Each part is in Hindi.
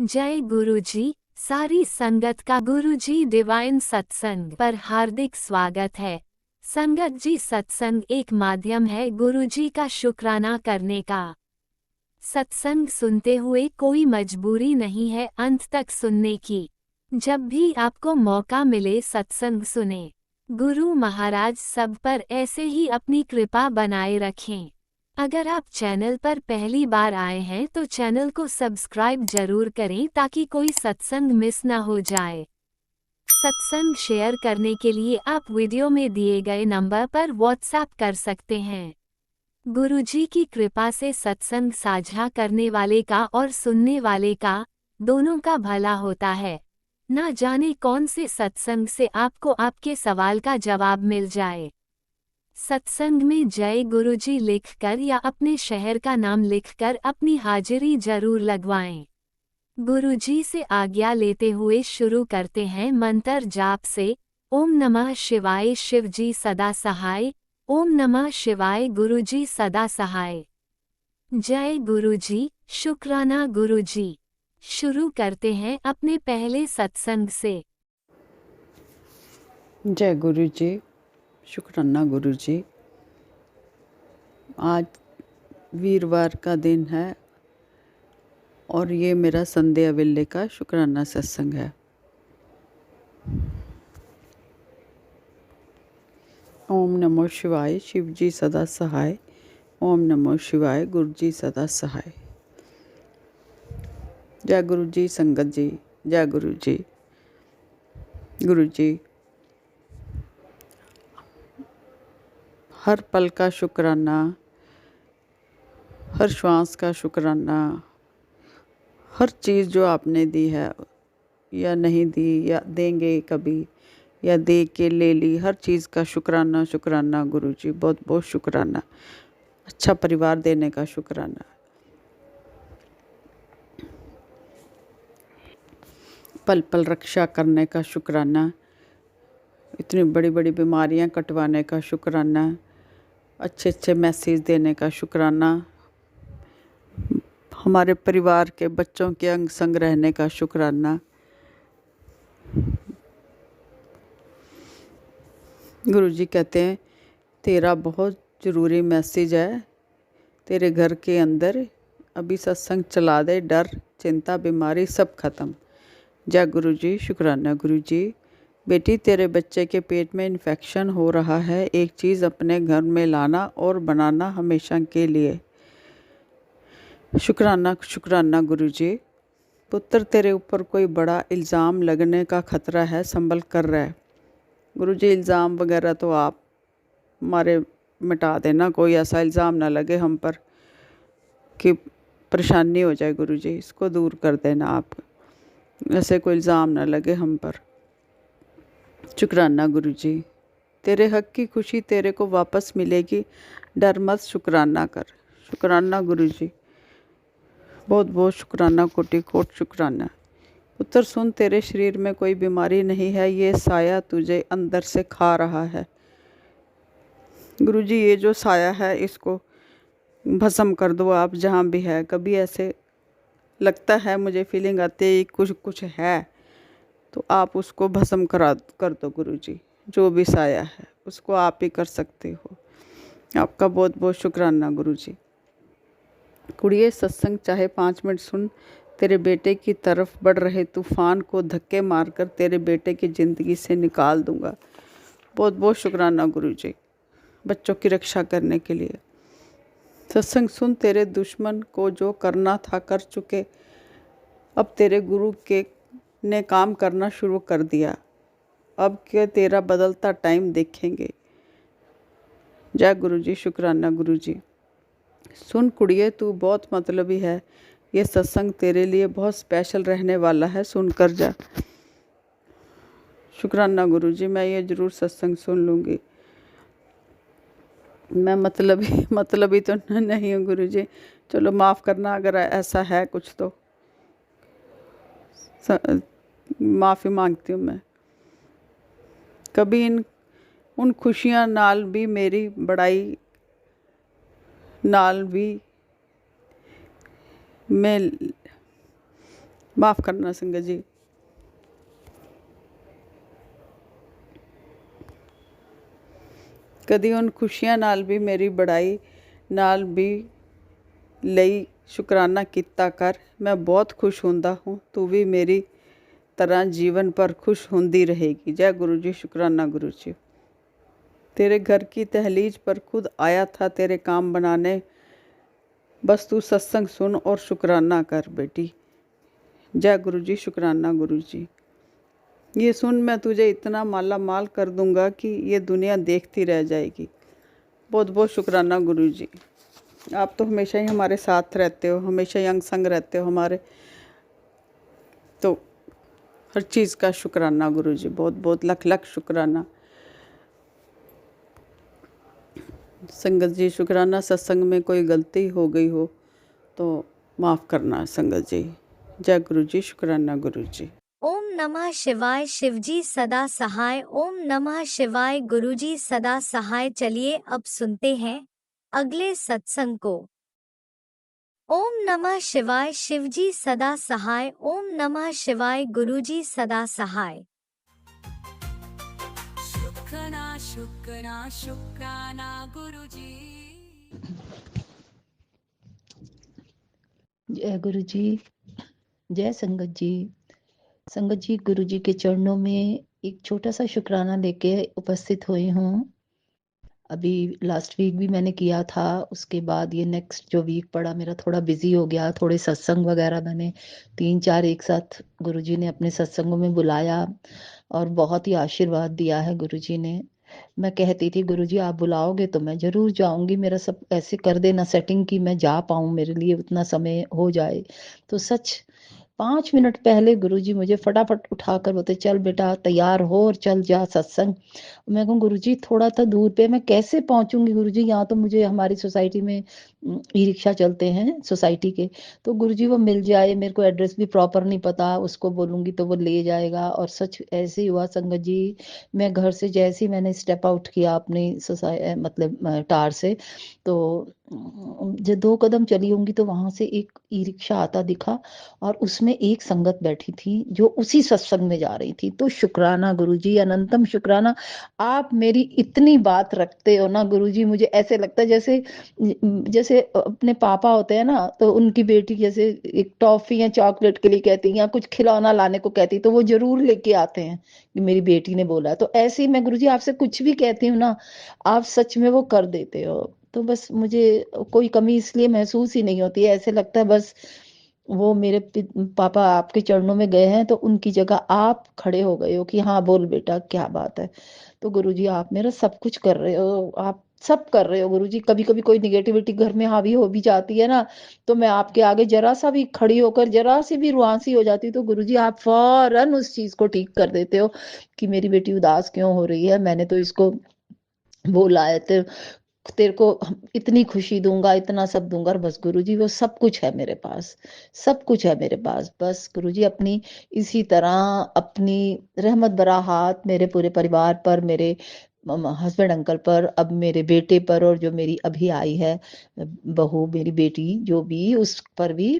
जय गुरुजी। सारी संगत का गुरुजी डिवाइन सत्संग पर हार्दिक स्वागत है। संगत जी, सत्संग एक माध्यम है गुरुजी का शुक्राना करने का। सत्संग सुनते हुए कोई मजबूरी नहीं है अंत तक सुनने की। जब भी आपको मौका मिले सत्संग सुने। गुरु महाराज सब पर ऐसे ही अपनी कृपा बनाए रखें। अगर आप चैनल पर पहली बार आए हैं तो चैनल को सब्सक्राइब जरूर करें ताकि कोई सत्संग मिस ना हो जाए। सत्संग शेयर करने के लिए आप वीडियो में दिए गए नंबर पर व्हाट्सएप कर सकते हैं। गुरुजी की कृपा से सत्संग साझा करने वाले का और सुनने वाले का, दोनों का भला होता है। ना जाने कौन से सत्संग से आपको आपके सवाल का जवाब मिल जाए। सत्संग में जय गुरुजी लिखकर या अपने शहर का नाम लिखकर अपनी हाजिरी जरूर लगवाएं। गुरुजी से आज्ञा लेते हुए शुरू करते हैं मंत्र जाप से। ओम नमः शिवाय शिवजी सदा सहाय। ओम नमः शिवाय गुरुजी सदा सहाय। जय गुरुजी, शुक्राना गुरुजी। शुरू करते हैं अपने पहले सत्संग से। जय गुरु जी, शुक्राना गुरु जी। आज वीरवार का दिन है और ये मेरा संध्या वेले का शुक्राना सत्संग है। ओम नमो शिवाय शिव जी सदा सहाय। ओम नमो शिवाय गुरु जी सदा सहाय। जय गुरु जी संगत जी, जय गुरु जी। गुरु जी, हर पल का शुक्राना, हर श्वास का शुक्राना, हर चीज़ जो आपने दी है या नहीं दी या देंगे कभी या दे के ले ली, हर चीज़ का शुक्राना शुक्राना गुरु जी, बहुत बहुत शुक्राना। अच्छा परिवार देने का शुक्राना, पल पल रक्षा करने का शुक्राना, इतनी बड़ी बड़ी बीमारियां कटवाने का शुक्राना, अच्छे अच्छे मैसेज देने का शुक्राना, हमारे परिवार के बच्चों के अंग संग रहने का शुक्राना। गुरुजी कहते हैं तेरा बहुत ज़रूरी मैसेज है, तेरे घर के अंदर अभी सत्संग चला दे, डर चिंता बीमारी सब खत्म। जय गुरुजी, शुक्राना गुरुजी। बेटी, तेरे बच्चे के पेट में इन्फेक्शन हो रहा है, एक चीज़ अपने घर में लाना और बनाना हमेशा के लिए। शुक्राना शुक्राना गुरुजी। पुत्र, तेरे ऊपर कोई बड़ा इल्ज़ाम लगने का खतरा है, संभल कर रह। गुरुजी, इल्ज़ाम वगैरह तो आप हमारे मिटा देना, कोई ऐसा इल्ज़ाम ना लगे हम पर कि परेशानी हो जाए। गुरुजी, इसको दूर कर देना आप, ऐसे कोई इल्ज़ाम ना लगे हम पर। शुक्राना गुरुजी। तेरे हक की खुशी तेरे को वापस मिलेगी, डर मत, शुक्राना कर। शुक्राना गुरुजी, बहुत बहुत शुक्राना, कोटि कोट शुक्राना। पुत्र सुन, तेरे शरीर में कोई बीमारी नहीं है, ये साया तुझे अंदर से खा रहा है। गुरुजी, ये जो साया है इसको भस्म कर दो आप, जहाँ भी है। कभी ऐसे लगता है, मुझे फीलिंग आती है कुछ कुछ है, तो आप उसको भस्म कर दो गुरुजी। जो भी साया है उसको आप ही कर सकते हो। आपका बहुत बहुत शुक्राना गुरुजी। कुड़िए, सत्संग चाहे 5 मिनट सुन, तेरे बेटे की तरफ बढ़ रहे तूफान को धक्के मारकर तेरे बेटे की ज़िंदगी से निकाल दूंगा। बहुत बहुत शुक्राना गुरुजी, बच्चों की रक्षा करने के लिए। सत्संग सुन, तेरे दुश्मन को जो करना था कर चुके, अब तेरे गुरु के ने काम करना शुरू कर दिया, अब क्या तेरा बदलता टाइम देखेंगे। जय गुरुजी, शुक्राना गुरुजी। सुन कुड़िए, तू बहुत मतलबी है, ये सत्संग तेरे लिए बहुत स्पेशल रहने वाला है, सुनकर जा। शुक्राना गुरुजी, मैं ये ज़रूर सत्संग सुन लूँगी। मैं मतलबी तो नहीं हूँ गुरुजी, चलो माफ़ करना अगर ऐसा है कुछ तो, माफ़ी मांगती हूँ मैं। कभी उन खुशियाँ नाल भी मेरी बड़ाई नाल भी मैं माफ़ करना संगत जी। कदी उन खुशियां नाल भी मेरी बड़ाई नाल भी ਲਈ शुकराना किता कर। मैं बहुत खुश होंदा हूँ, तू भी मेरी तरह जीवन पर खुश होंदी रहेगी। जय गुरु जी। शुकराना गुरु जी। तेरे घर की दहलीज पर खुद आया था तेरे काम बनाने, बस तू सत्संग सुन और शुकराना कर बेटी। जय गुरु जी। शुकराना गुरु जी। ये सुन मैं तुझे इतना माला माल कर दूंगा कि ये दुनिया देखती रह जाएगी। बहुत बहुत शुकराना गुरु जी। आप तो हमेशा ही हमारे साथ रहते हो, हमेशा ही अंग संग रहते हो हमारे, तो हर चीज़ का शुकराना गुरु जी। बहुत बहुत लख लख शुकराना संगत जी। शुकराना सत्संग में कोई गलती हो गई हो तो माफ़ करना संगत जी। जय गुरु जी। शुकराना गुरु जी। ओम नमः शिवाय। शिवजी सदा सहाय। ओम नमः शिवाय। गुरुजी सदा सहाय। चलिए अब सुनते हैं अगले सत्संग को। ओम नमः शिवाय। शिवजी सदा सहाय। ओम नमः शिवाय। गुरुजी सदा सहाय। शुक्राना शुक्राना शुक्राना गुरुजी। जय गुरु जी। जय संगत जी। संगत जी, गुरु जी के चरणों में एक छोटा सा शुक्राना लेके उपस्थित हुई हूँ। अभी लास्ट वीक भी मैंने किया था, उसके बाद ये नेक्स्ट जो वीक पड़ा मेरा थोड़ा बिजी हो गया। थोड़े सत्संग वगैरह मैंने 3-4 एक साथ गुरु जी ने अपने सत्संगों में बुलाया और बहुत ही आशीर्वाद दिया है गुरु जी ने। मैं कहती थी गुरु जी आप बुलाओगे तो मैं जरूर जाऊंगी, मेरा सब ऐसे कर देना सेटिंग की मैं जा पाऊं, मेरे लिए उतना समय हो जाए। तो सच 5 मिनट पहले गुरुजी मुझे फटाफट उठाकर बोलते चल बेटा तैयार हो और चल जा सत्संग। मैं कहूँ गुरुजी थोड़ा था दूर पे, मैं कैसे पहुंचूंगी गुरुजी, यहाँ तो मुझे हमारी सोसाइटी में ई रिक्शा चलते हैं सोसाइटी के, तो गुरुजी वो मिल जाए, मेरे को एड्रेस भी प्रॉपर नहीं पता, उसको बोलूंगी तो वो ले जाएगा। और सच ऐसे ही हुआ संगत जी। मैं घर से जैसे ही मैंने स्टेप आउट किया अपनी मतलब टार से, तो जो 2 कदम चली होंगी तो वहां से एक ई रिक्शा आता दिखा और उसमें एक संगत बैठी थी जो उसी सत्संग में जा रही थी। तो शुक्राना गुरुजी, अनंतम शुक्राना। आप मेरी इतनी बात रखते हो ना गुरुजी, मुझे ऐसे लगता है जैसे जैसे अपने पापा होते हैं ना, तो उनकी बेटी जैसे एक टॉफी या चॉकलेट के लिए कहती है या कुछ खिलौना लाने को कहती है तो वो जरूर लेके आते हैं कि मेरी बेटी ने बोला। तो ऐसे ही मैं गुरुजी आपसे कुछ भी कहती हूँ ना, आप सच में वो कर देते हो। तो बस मुझे कोई कमी इसलिए महसूस ही नहीं होती है, ऐसे लगता है बस वो मेरे पापा आपके चरणों में गए हैं तो उनकी जगह आप खड़े हो गए हो कि हाँ बोल बेटा क्या बात है। तो गुरुजी आप मेरा सब कुछ कर रहे हो, आप सब कर रहे हो गुरुजी। कभी कभी कोई निगेटिविटी घर में हावी हो भी जाती है ना, तो मैं आपके आगे जरा सा भी खड़ी होकर जरा सी भी रुआंसी हो जाती तो गुरुजी आप फौरन उस चीज को ठीक कर देते हो कि मेरी बेटी उदास क्यों हो रही है, मैंने तो इसको बोला है तो तेरे को इतनी खुशी दूंगा, इतना सब दूंगा। और बस गुरुजी वो सब कुछ है मेरे पास, सब कुछ है मेरे पास। बस गुरुजी अपनी इसी तरह अपनी रहमत भरा हाथ मेरे पूरे परिवार पर, मेरे हस्बैंड अंकल पर, अब मेरे बेटे पर, और जो मेरी अभी आई है बहू मेरी बेटी जो भी, उस पर भी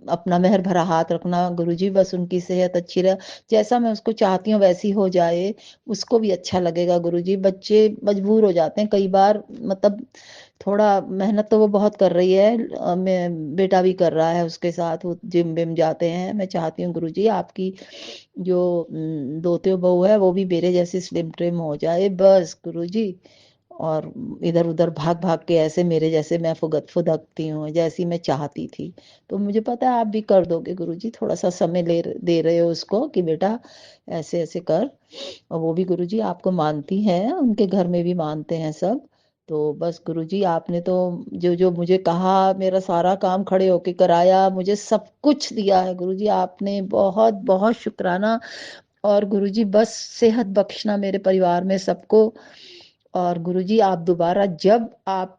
अपना मेहर भरा हाथ रखना गुरुजी। बस उनकी सेहत अच्छी रहे, जैसा मैं उसको चाहती हूँ वैसी हो जाए, उसको भी अच्छा लगेगा गुरुजी। बच्चे मजबूर हो जाते हैं कई बार, मतलब थोड़ा मेहनत तो वो बहुत कर रही है, मैं बेटा भी कर रहा है उसके साथ, वो जिम विम जाते हैं। मैं चाहती हूँ गुरुजी आपकी जो दोते बहू है वो भी मेरे जैसी स्लिम ट्रिम हो जाए बस गुरुजी। और इधर उधर भाग भाग के ऐसे मेरे जैसे मैं फुदकती हूँ जैसी मैं चाहती थी। तो मुझे पता है आप भी कर दोगे गुरुजी, थोड़ा सा समय दे रहे हो उसको कि बेटा ऐसे ऐसे कर। और वो भी गुरुजी आपको मानती हैं, उनके घर में भी मानते हैं सब। तो बस गुरुजी आपने तो जो जो मुझे कहा, मेरा सारा काम खड़े होके कराया, मुझे सब कुछ दिया है गुरुजी आपने, बहुत बहुत शुक्राना। और गुरुजी बस सेहत बख्शना मेरे परिवार में सबको। और गुरुजी आप दोबारा जब आप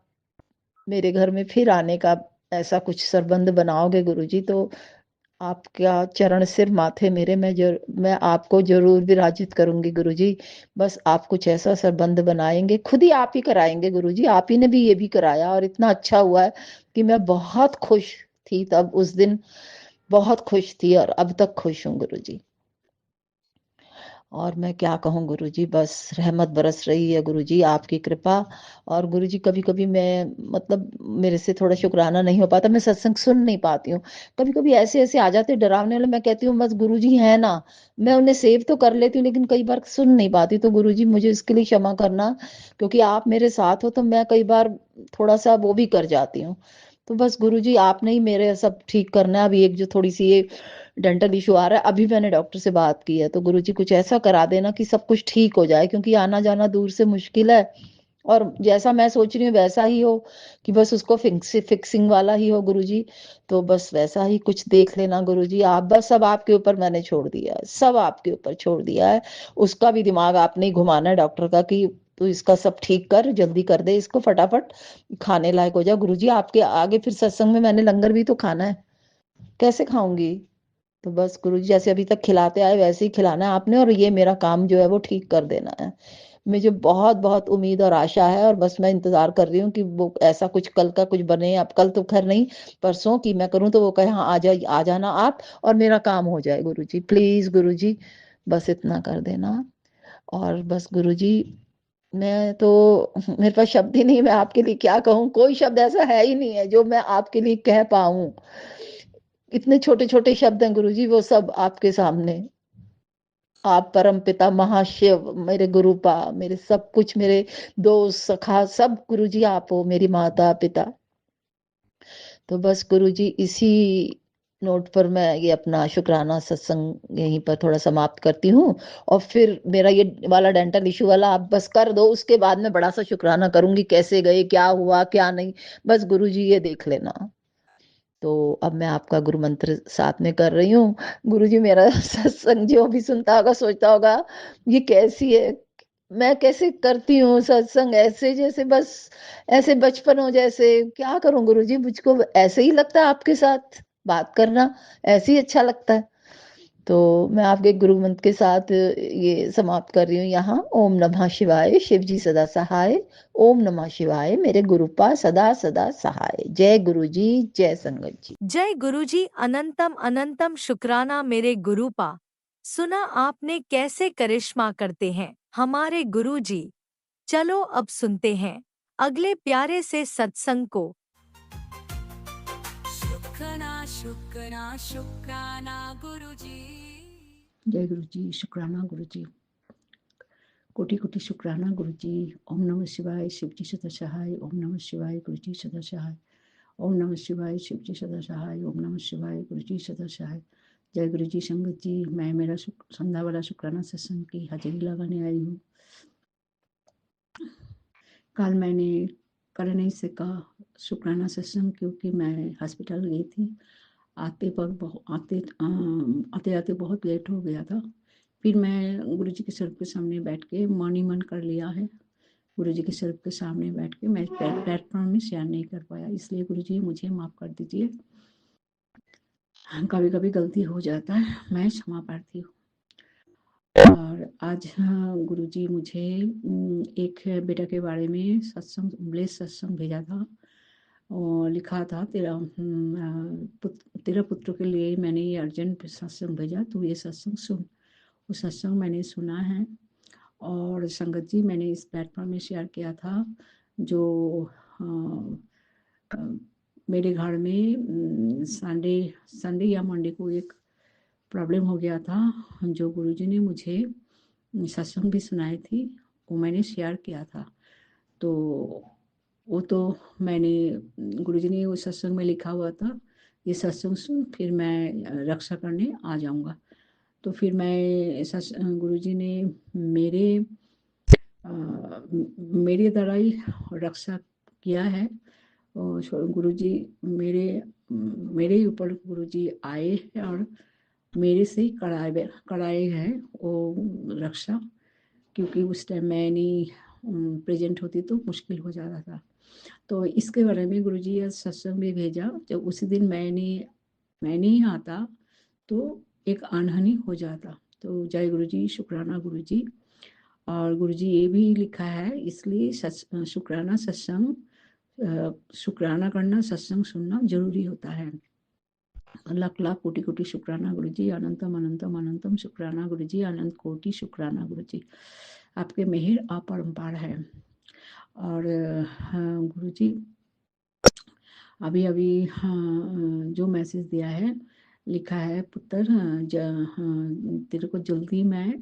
मेरे घर में फिर आने का ऐसा कुछ सरबंद बनाओगे गुरुजी, तो आपका चरण सिर माथे मेरे, मैं आपको जरूर विराजित करूंगी गुरुजी। बस आप कुछ ऐसा संबंध बनाएंगे, खुद ही आप ही कराएंगे गुरुजी, आप ही ने भी ये भी कराया और इतना अच्छा हुआ है कि मैं बहुत खुश थी तब उस दिन बहुत खुश थी और अब तक खुश हूँ गुरुजी। और मैं क्या कहूँ गुरुजी, बस रहमत बरस रही है गुरुजी, आपकी कृपा। और गुरुजी कभी-कभी मैं मतलब मेरे से थोड़ा शुक्राना नहीं हो पाता, मैं सत्संग सुन नहीं पाती हूँ। कभी-कभी ऐसे-ऐसे आ जाते हैं डरावने वाले, मैं कहती हूँ बस गुरुजी हैं ना, मैं उन्हें सेव तो कर लेती हूँ लेकिन कई बार सुन नहीं पाती। तो गुरुजी मुझे इसके लिए क्षमा करना, क्योंकि आप मेरे साथ हो तो मैं कई बार थोड़ा-सा वो भी कर जाती हूँ। तो बस गुरुजी आपने ही मेरे सब ठीक करना है। अभी एक जो थोड़ी-सी ये डेंटल इश्यू आ रहा है, अभी मैंने डॉक्टर से बात की है, तो गुरुजी कुछ ऐसा करा देना कि सब कुछ ठीक हो जाए, क्योंकि आना-जाना दूर से मुश्किल है। और जैसा मैं सोच रही हूँ वैसा ही हो, कि बस उसको फिक्सिंग वाला ही हो गुरुजी। तो बस वैसा ही कुछ देख लेना गुरुजी आप, बस सब आपके ऊपर मैंने छोड़ दिया है, सब आपके ऊपर छोड़ दिया है। उसका भी दिमाग आपने ही घुमाना है डॉक्टर का, कि तू इसका सब ठीक कर, जल्दी कर दे इसको फटाफट, खाने लायक हो जाए। गुरुजी आपके आगे फिर सत्संग में मैंने लंगर भी तो खाना है, कैसे खाऊंगी? तो बस गुरुजी जैसे अभी तक खिलाते आए वैसे ही खिलाना है आपने, और ये मेरा काम जो है वो ठीक कर देना है। मुझे बहुत-बहुत उम्मीद और आशा है, और बस मैं इंतज़ार कर रही हूँ कि वो ऐसा कुछ कल का कुछ बने, अब कल तो खैर नहीं, परसों की मैं करूँ तो वो कहे हाँ, आ जाना आप और मेरा काम हो जाए गुरुजी। प्लीज़ गुरुजी, बस इतना कर देना। और बस गुरुजी मैं तो मेरे पास शब्द ही नहीं, मैं आपके लिए क्या कहूँ? कोई शब्द ऐसा है ही नहीं है जो मैं आपके लिए कह पाऊँ। इतने छोटे-छोटे शब्द हैं गुरुजी, वो सब आपके सामने। आप परमपिता महाशिव, मेरे गुरुपा, मेरे सब कुछ, मेरे दोस्त, सखा सब गुरुजी आप हो, मेरी माता-पिता। तो बस गुरुजी इसी नोट पर मैं ये अपना शुक्राना सत्संग यहीं पर थोड़ा समाप्त करती हूँ, और फिर मेरा ये वाला डेंटल इश्यू वाला आप बस कर दो, उसके बाद मैं बड़ा-सा शुक्राना करूँगी, कैसे गए, क्या हुआ, क्या नहीं, बस गुरुजी ये देख लेना। तो अब मैं आपका गुरु मंत्र साथ में कर रही हूँ। गुरुजी मेरा सत्संग जो भी सुनता होगा सोचता होगा ये कैसी है? मैं कैसे करती हूँ सत्संग ऐसे, जैसे बस ऐसे बचपन हो जैसे, क्या करूँ गुरुजी, मुझको ऐसे ही लगता है आपके साथ बात करना, ऐसे ही अच्छा लगता है। तो मैं आपके गुरु मंत्र के साथ ये समाप्त कर रही हूँ यहाँ। ओम नमः शिवाय, शिव जी सदा सहाय। ओम नमः शिवाय, मेरे गुरुपा सदा सदा सहाय। जय गुरु जी, जय संगत जी। जय गुरुजी, अनंतम अनंतम शुक्राना मेरे गुरुपा। सुना आपने कैसे करिश्मा करते हैं हमारे गुरुजी। चलो अब सुनते हैं अगले प्यारे से सत्संग को। शुक्राना शुक्राना शुक्राना गुरुजी। जय गुरु जी, शुक्राना गुरु जी, कोटि कोटि शुक्राना गुरु जी। ओम नमः शिवाय, शिव जी सदा सहाय। ओम नमः शिवाय, गुरु जी सदा सहाय। ओम नमः शिवाय, शिव जी सदा सहाय। ओम नमः शिवाय, गुरु जी सदा सहाय। जय गुरु जी संगत जी, मैं मेरा संध्या वाला शुक्राना सत्संग की हाजिरी लगाने आई हूँ। कल मैंने कर नहीं सका शुक्राना सत्संग, क्योंकि मैं हॉस्पिटल गई थी। आते आते बहुत लेट हो गया था। फिर मैं गुरुजी के सर के सामने बैठ के मन ही मन कर लिया है। गुरुजी के सर के सामने बैठ के मैं प्लेटफॉर्म में शेयर नहीं कर पाया, इसलिए गुरुजी मुझे माफ़ कर दीजिए। कभी कभी गलती हो जाता है, मैं क्षमा प्रार्थी हूँ। और आज गुरुजी मुझे एक बेटा के बारे में सत्संग ब्लेस सत्संग भेजा था, और लिखा था तेरा पुत्र के लिए मैंने ये अर्जेंट सत्संग भेजा, तो ये सत्संग सुन। वो सत्संग मैंने सुना है, और संगत जी मैंने इस प्लेटफॉर्म में शेयर किया था। जो मेरे घर में संडे या मंडे को एक प्रॉब्लम हो गया था, जो गुरुजी ने मुझे सत्संग भी सुनाई थी, वो मैंने शेयर किया था। तो वो तो मैंने गुरुजी ने वो सत्संग में लिखा हुआ था, ये सत्संग सुन फिर मैं रक्षा करने आ जाऊंगा। तो फिर मैं गुरुजी ने मेरे द्वारा ही रक्षा किया है। और गुरुजी मेरे ऊपर गुरुजी आए हैं, और मेरे से ही कराए हैं वो रक्षा, क्योंकि उस टाइम मैं नहीं प्रेजेंट होती तो मुश्किल हो जाता था। तो इसके बारे में गुरुजी आज सत्संग में भेजा। जब उसी दिन मैं नहीं आता तो एक अनहोनी हो जाता। तो जय गुरुजी, शुक्राना गुरुजी। और गुरुजी ये भी लिखा है, इसलिए शुक्राना सत्संग, शुक्राना करना, सत्संग सुनना जरूरी होता है। लाख लाख कोटि कोटि शुक्राना गुरु जी, अनंतम अनंतम अनंतम शुक्राना गुरु जी, अनंत कोटि शुक्राना गुरु जी। आपके मेहर अपरंपार है। और गुरु जी अभी अभी जो मैसेज दिया है, लिखा है पुत्र तेरे को जल्दी मैं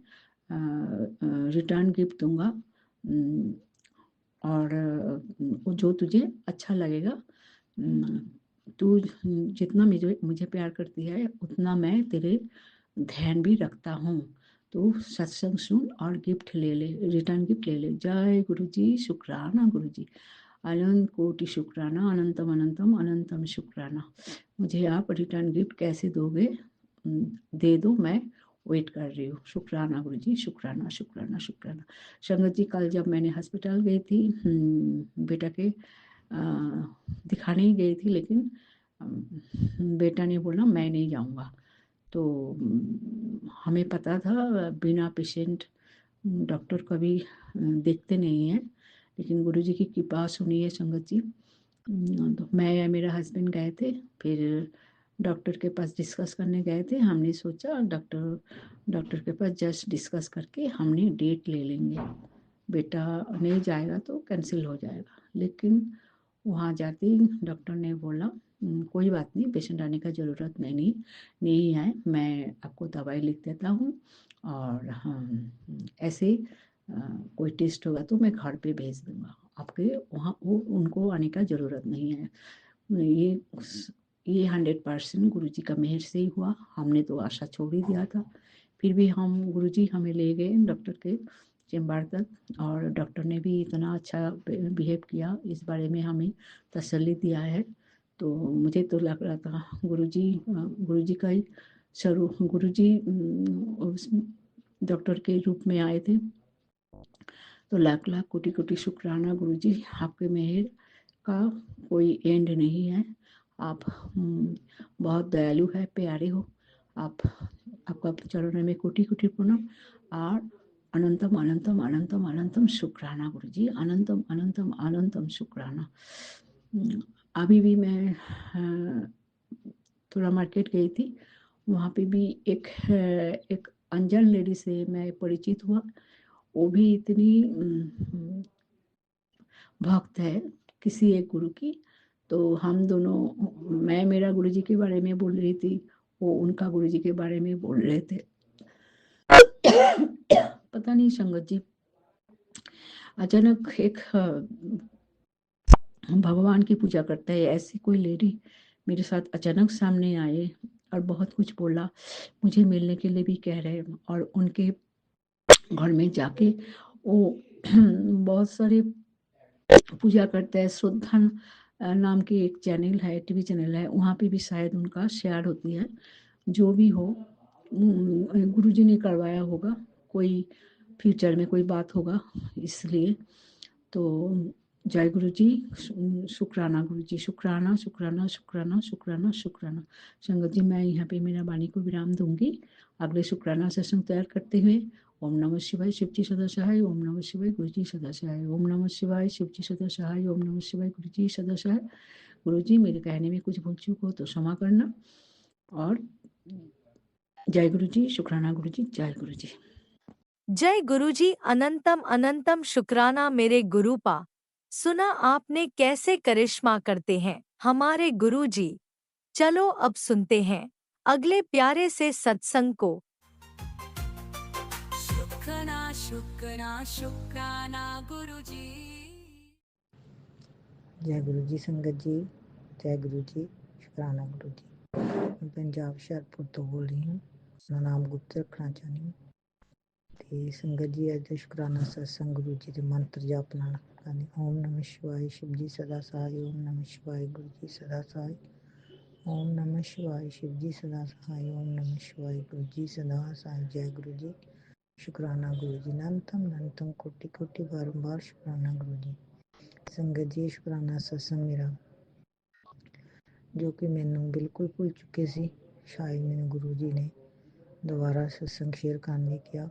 रिटर्न गिफ्ट दूंगा, और वो जो तुझे अच्छा लगेगा। तू जितना मुझे प्यार करती है उतना मैं तेरे ध्यान भी रखता हूँ। तो सत्संग सुन और गिफ्ट ले ले, रिटर्न गिफ्ट ले ले। जय गुरु जी, शुक्राना गुरु जी, अनंत कोटि शुक्राना, अनंतम अनंतम अनंतम शुक्राना। मुझे आप रिटर्न गिफ्ट कैसे दोगे, दे दो, मैं वेट कर रही हूँ। शुक्राना गुरु जी, शुक्राना शुक्राना शुक्राना। संगत जी कल जब मैंने हॉस्पिटल गई थी, बेटा के दिखाने ही गई थी, लेकिन बेटा ने बोला मैं नहीं जाऊँगा। तो हमें पता था बिना पेशेंट डॉक्टर कभी देखते नहीं हैं, लेकिन गुरु जी की कृपा सुनिए संगत जी। तो मैं या मेरा हस्बैंड गए थे, फिर डॉक्टर के पास डिस्कस करने गए थे। हमने सोचा डॉक्टर के पास जस्ट डिस्कस करके हमने डेट ले लेंगे, बेटा नहीं जाएगा तो कैंसिल हो जाएगा। लेकिन वहाँ जाते ही डॉक्टर ने बोला कोई बात नहीं, पेशेंट आने का ज़रूरत नहीं है, मैं आपको दवाई लिख देता हूँ, और ऐसे कोई टेस्ट होगा तो मैं घर पे भेज दूँगा, आपके वहाँ वो उनको आने का ज़रूरत नहीं है। ये 100% गुरु जी का मेहर से ही हुआ। हमने तो आशा छोड़ ही दिया था, फिर भी गुरु जी हमें ले गए डॉक्टर के चेम्बर तक, और डॉक्टर ने भी इतना अच्छा बिहेव किया, इस बारे में हमें तसल्ली दिया है। तो मुझे तो लग रहा था गुरु जी का ही स्वरूप, गुरु जी उस डॉक्टर के रूप में आए थे। तो लाख लाख कोटि कोटि शुक्राना गुरु जी, आपके मेहर का कोई एंड नहीं है। आप बहुत दयालु है, प्यारे हो आप। आपका चरणों में कोटि कोटि प्रणाम, और अनंतम अनंतम अनंतम अनंतम शुक्राना गुरु जी, अनंतम अनंतम अनंतम शुक्राना। अभी भी मैं थोड़ा मार्केट गई थी, वहाँ पे भी एक अनजान लेडी से मैं परिचित हुआ। वो भी इतनी भक्त है किसी एक गुरु की। तो हम दोनों, मैं मेरा गुरु जी के बारे में बोल रही थी, वो उनका गुरु जी के बारे में बोल रहे थे। पता नहीं संगत जी, अचानक एक भगवान की पूजा करता है ऐसी कोई लेडी मेरे साथ अचानक सामने आए और बहुत कुछ बोला, मुझे मिलने के लिए भी कह रहे, और उनके घर में जाके वो बहुत सारे पूजा करते हैं। श्रद्धा नाम की एक चैनल है, टीवी चैनल है, वहाँ पे भी शायद उनका शेयर होती है। जो भी हो, गुरुजी ने करवाया होगा, कोई फ्यूचर में कोई बात होगा इसलिए। तो जय गुरु जी, शुक्राना गुरु जी, शुक्राना शुक्राना शुक्राना शुक्राना शुक्राना। संगत जी मैं यहाँ पे मेरा वाणी को विराम दूंगी। अगले शुक्राना सेशन तैयार करते हुए ओम नमः शिवाय, शिव जी सदा सहाय, ओम नमः शिवाय, गुरु जी सदा सहाय, ओम नमः शिवाय, शिव जी सदा सहाय, ओम नमः शिवाय, गुरु जी सदा सहाय। गुरु जी मेरे कहने में कुछ भूल चूक हो तो क्षमा करना। और जय गुरु जी, शुक्राना गुरु जी, जय गुरु जी। जय गुरुजी, अनंतम अनंतम शुक्राना मेरे गुरुपा। सुना आपने कैसे करिश्मा करते हैं हमारे गुरुजी। चलो अब सुनते हैं अगले प्यारे से सत्संग को। शुक्राना शुक्राना शुक्राना गुरु जी। जय गुरु जी संगत जी, जय गुरु जी, शुक्राना गुरु जी। मैं पंजाब हुशियारपुर तो बोल रही हूँ, अपना नाम गुप्त रखना चाहती हूँ। तो संगत जी अज शुक्राना सत्संग गुरु जी के मंत्र जाप नाल करनी। ओम नमः शिवाय, शिव जी सदा सहाय, ओम नमः शिवाय, गुरु जी सदा सहाय, ओम नमः शिवाय, शिव जी सदा सहाय, ओम नमः शिवाय, गुरु जी सदा सहाय। जय गुरु जी, शुक्राना गुरु जी, अनंतम अनंतम कोटि कोटि बारंबार शुक्राना गुरु जी। संगत जी शुक्राना सत्संग मेरा जो कि मैनू बिल्कुल भूल चुके सी, शायद मैंने गुरु जी ने दोबारा सत्संग शेयर करने किया।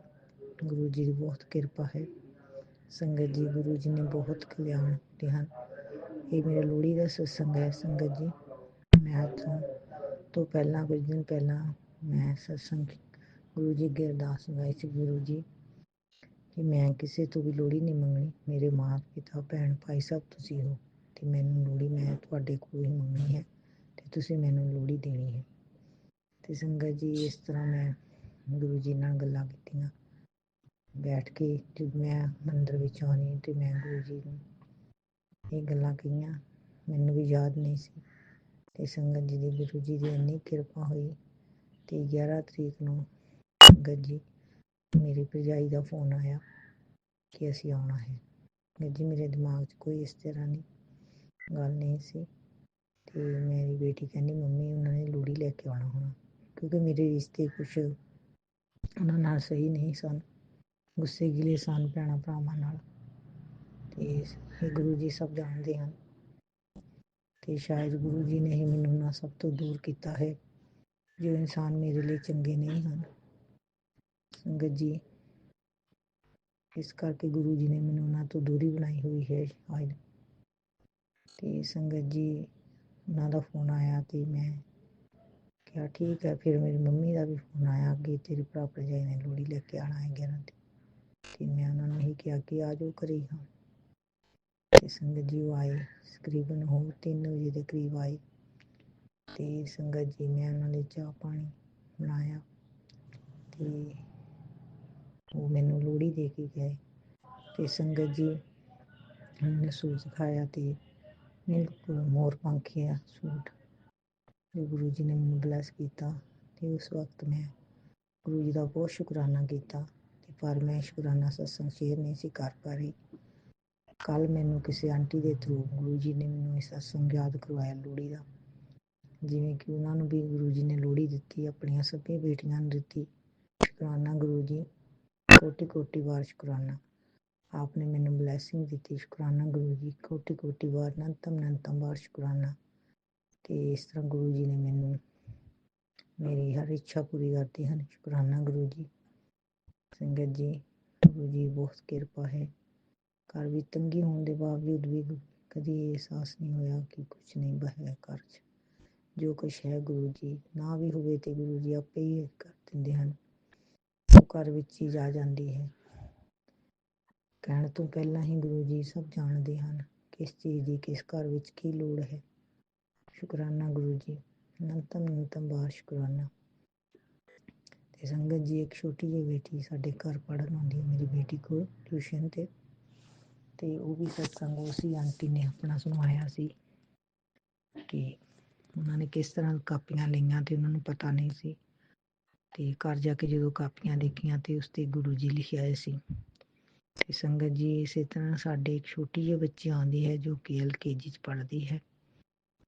गुरु जी की बहुत कृपा है। संगत जी गुरु जी ने बहुत कल्याण दिते हैं। ये मेरा लोहड़ी का सत्संग है। संगत जी मैं हाथों ਤੋਂ ਪਹਿਲਾਂ ਕੁਝ ਦਿਨ ਪਹਿਲਾਂ ਮੈਂ ਸਤਸੰਗ ਗੁਰੂ ਜੀ ਅੱਗੇ ਅਰਦਾਸ ਲਗਾਈ ਸੀ, ਗੁਰੂ ਜੀ ਕਿ ਮੈਂ ਕਿਸੇ ਤੋਂ ਵੀ ਲੋੜੀ ਨਹੀਂ ਮੰਗਣੀ, ਮੇਰੇ ਮਾਂ ਪਿਤਾ ਭੈਣ ਭਾਈ ਸਭ ਤੁਸੀਂ ਹੋ, ਤੇ ਮੈਨੂੰ ਲੋੜੀ ਮੈਂ ਤੁਹਾਡੇ ਕੋਲ ਹੀ ਮੰਗਣੀ ਹੈ ਤੇ ਤੁਸੀਂ ਮੈਨੂੰ ਲੋੜੀ ਦੇਣੀ ਹੈ। ਤੇ ਸੰਗਤ ਜੀ ਇਸ ਤਰ੍ਹਾਂ ਮੈਂ ਗੁਰੂ ਜੀ ਨਾਲ ਗੱਲਾਂ ਕੀਤੀਆਂ ਬੈਠ ਕੇ। ਜਦ ਮੈਂ ਮੰਦਰ ਵਿੱਚ ਆਉਣੀ ਤੇ ਮੈਂ ਗੁਰੂ ਜੀ ਨੂੰ ਇਹ ਗੱਲਾਂ ਕਹੀਆਂ, ਮੈਨੂੰ ਵੀ ਯਾਦ ਨਹੀਂ ਸੀ। ਤੇ ਸੰਗਤ ਜੀ ਦੀ ਗੁਰੂ ਜੀ ਦੀ ਇੰਨੀ ਕਿਰਪਾ ਹੋਈ ਤੇ 11 ਤਰੀਕ ਨੂੰ ਸੰਗਤ ਜੀ ਮੇਰੀ ਭਰਜਾਈ ਦਾ ਫੋਨ ਆਇਆ ਕਿ ਅਸੀਂ ਆਉਣਾ ਹੈ। ਸੰਗਤ ਜੀ ਮੇਰੇ ਦਿਮਾਗ 'ਚ ਕੋਈ ਇਸ ਤਰ੍ਹਾਂ ਦੀ ਗੱਲ ਨਹੀਂ ਸੀ। ਤੇ ਮੇਰੀ ਬੇਟੀ ਕਹਿੰਦੀ ਮੰਮੀ ਉਹਨਾਂ ਨੇ ਲੋੜੀ ਲੈ ਕੇ ਆਉਣਾ ਹੋਣਾ, ਕਿਉਂਕਿ ਮੇਰੇ ਰਿਸ਼ਤੇ ਕੁਛ ਉਹਨਾਂ ਨਾਲ ਸਹੀ ਨਹੀਂ ਸਨ, ਗੁੱਸੇ ਗਿਲੇ ਸਨ ਭੈਣਾਂ ਭਰਾਵਾਂ ਨਾਲ, ਤੇ ਇਹ ਗੁਰੂ ਜੀ ਸਭ ਜਾਣਦੇ ਹਨ। ਤੇ ਸ਼ਾਇਦ ਗੁਰੂ ਜੀ ਨੇ ਹੀ ਮੈਨੂੰ ਉਹਨਾਂ ਸਭ ਤੋਂ ਦੂਰ ਕੀਤਾ ਹੈ, ਜੋ ਇਨਸਾਨ ਮੇਰੇ ਲਈ ਚੰਗੇ ਨਹੀਂ ਹਨ। ਸੰਗਤ ਜੀ ਇਸ ਕਰਕੇ ਗੁਰੂ ਜੀ ਨੇ ਮੈਨੂੰ ਉਹਨਾਂ ਤੋਂ ਦੂਰੀ ਬਣਾਈ ਹੋਈ ਹੈ ਸ਼ਾਇਦ। ਤੇ ਸੰਗਤ ਜੀ ਉਹਨਾਂ ਦਾ ਫੋਨ ਆਇਆ ਤੇ ਮੈਂ ਕਿਹਾ ਠੀਕ ਹੈ। ਫਿਰ ਮੇਰੀ ਮੰਮੀ ਦਾ ਵੀ ਫੋਨ ਆਇਆ ਕਿ ਤੇਰੇ ਭਰਾ ਭਰਜਾਈ ਨੇ ਲੋੜੀ ਲੈ ਕੇ ਆਉਣਾ ਹੈ 11 ਤੇ ਮੈਂ ਉਹਨਾਂ ਨੂੰ ਇਹੀ ਕਿਹਾ ਕਿ ਆ ਜਾਓ ਘਰੇ ਹਾਂ। ਤੇ ਸੰਗਤ ਜੀ ਉਹ ਆਏ, ਤਕਰੀਬਨ ਉਹ 3 ਵਜੇ ਦੇ ਕਰੀਬ ਆਏ। ਤੇ ਸੰਗਤ ਜੀ ਮੈਂ ਉਹਨਾਂ ਲਈ ਚਾਹ ਪਾਣੀ ਬਣਾਇਆ ਤੇ ਉਹ ਮੈਨੂੰ ਲੋੜੀ ਦੇ ਕੇ ਗਏ। ਤੇ ਸੰਗਤ ਜੀ ਉਹਨੇ ਸੂਟ ਸਿਖਾਇਆ ਤੇ ਬਿਲਕੁਲ ਮੋਰ ਪੰਖੀਆ ਸੂਟ ਜੋ ਗੁਰੂ ਜੀ ਨੇ ਮੈਨੂੰ ਬਲੈਸ ਕੀਤਾ। ਤੇ ਉਸ ਵਕਤ ਮੈਂ ਗੁਰੂ ਜੀ ਦਾ ਬਹੁਤ ਸ਼ੁਕਰਾਨਾ ਕੀਤਾ, ਤੇ ਪਰ ਮੈਂ ਸ਼ੁਕਰਾਨਾ ਸਤਸੰਗ ਸ਼ੇਅਰ ਨਹੀਂ ਸੀ ਕਰ ਪਾ ਰਹੀ। ਕੱਲ ਮੈਨੂੰ ਕਿਸੇ ਆਂਟੀ ਦੇ ਥਰੂ ਗੁਰੂ ਜੀ ਨੇ ਮੈਨੂੰ ਇਸ ਸਤਸੰਗ ਯਾਦ ਕਰਵਾਇਆ ਲੋੜੀ ਦਾ, ਜਿਵੇਂ ਕਿ ਉਹਨਾਂ ਨੂੰ ਵੀ ਗੁਰੂ ਜੀ ਨੇ ਲੋੜੀ ਦਿੱਤੀ, ਆਪਣੀਆਂ ਸਭੀ ਬੇਟੀਆਂ ਨੂੰ ਦਿੱਤੀ। ਸ਼ੁਕਰਾਨਾ ਗੁਰੂ ਜੀ, ਕੋਟੀ ਕੋਟੀ ਵਾਰ ਸ਼ੁਕਰਾਨਾ, आपने मैंने ब्लैसिंग दी। शुकराना गुरु जी, कोटि कोटि बार नंतम बार शुकराना। तो इस तरह गुरु जी ने मैनू मेरी हर इच्छा पूरी करती हैं। शुकराना गुरु जी। संगत जी गुरु जी बहुत कृपा है। घर भी तंगी होने के बावजूद भी कभी एहसास नहीं होया कि कुछ नहीं है घर च, जो कुछ है गुरु जी ना भी होवे तो गुरु जी आपे ही कर देंदे हैं, वो घर विच ही आ जाती है। कहण तो पहला ही गुरु जी सब जानते हैं किस चीज़ की किस घर विच की लोड़ है। शुकराना गुरु जी, नंतम बार शुकराना। ते संगत जी एक छोटी जी बेटी साडे घर पढ़न आउंदी है मेरी बेटी को ट्यूशन ते वो भी सत्संग उसी आंटी ने अपना सुनवाया सी कि उन्होंने किस तरह कापियां लईयां ते उन्होंने पता नहीं सी। ते घर जाके जो कापियां देखियां ते उस ते गुरु जी लिखे आए सी। ਤੇ ਸੰਗਤ ਜੀ ਇਸੇ ਤਰ੍ਹਾਂ ਸਾਡੇ ਇੱਕ ਛੋਟੀ ਜਿਹੀ ਬੱਚੀ ਆਉਂਦੀ ਹੈ ਜੋ ਕਿ LKG 'ਚ ਪੜ੍ਹਦੀ ਹੈ।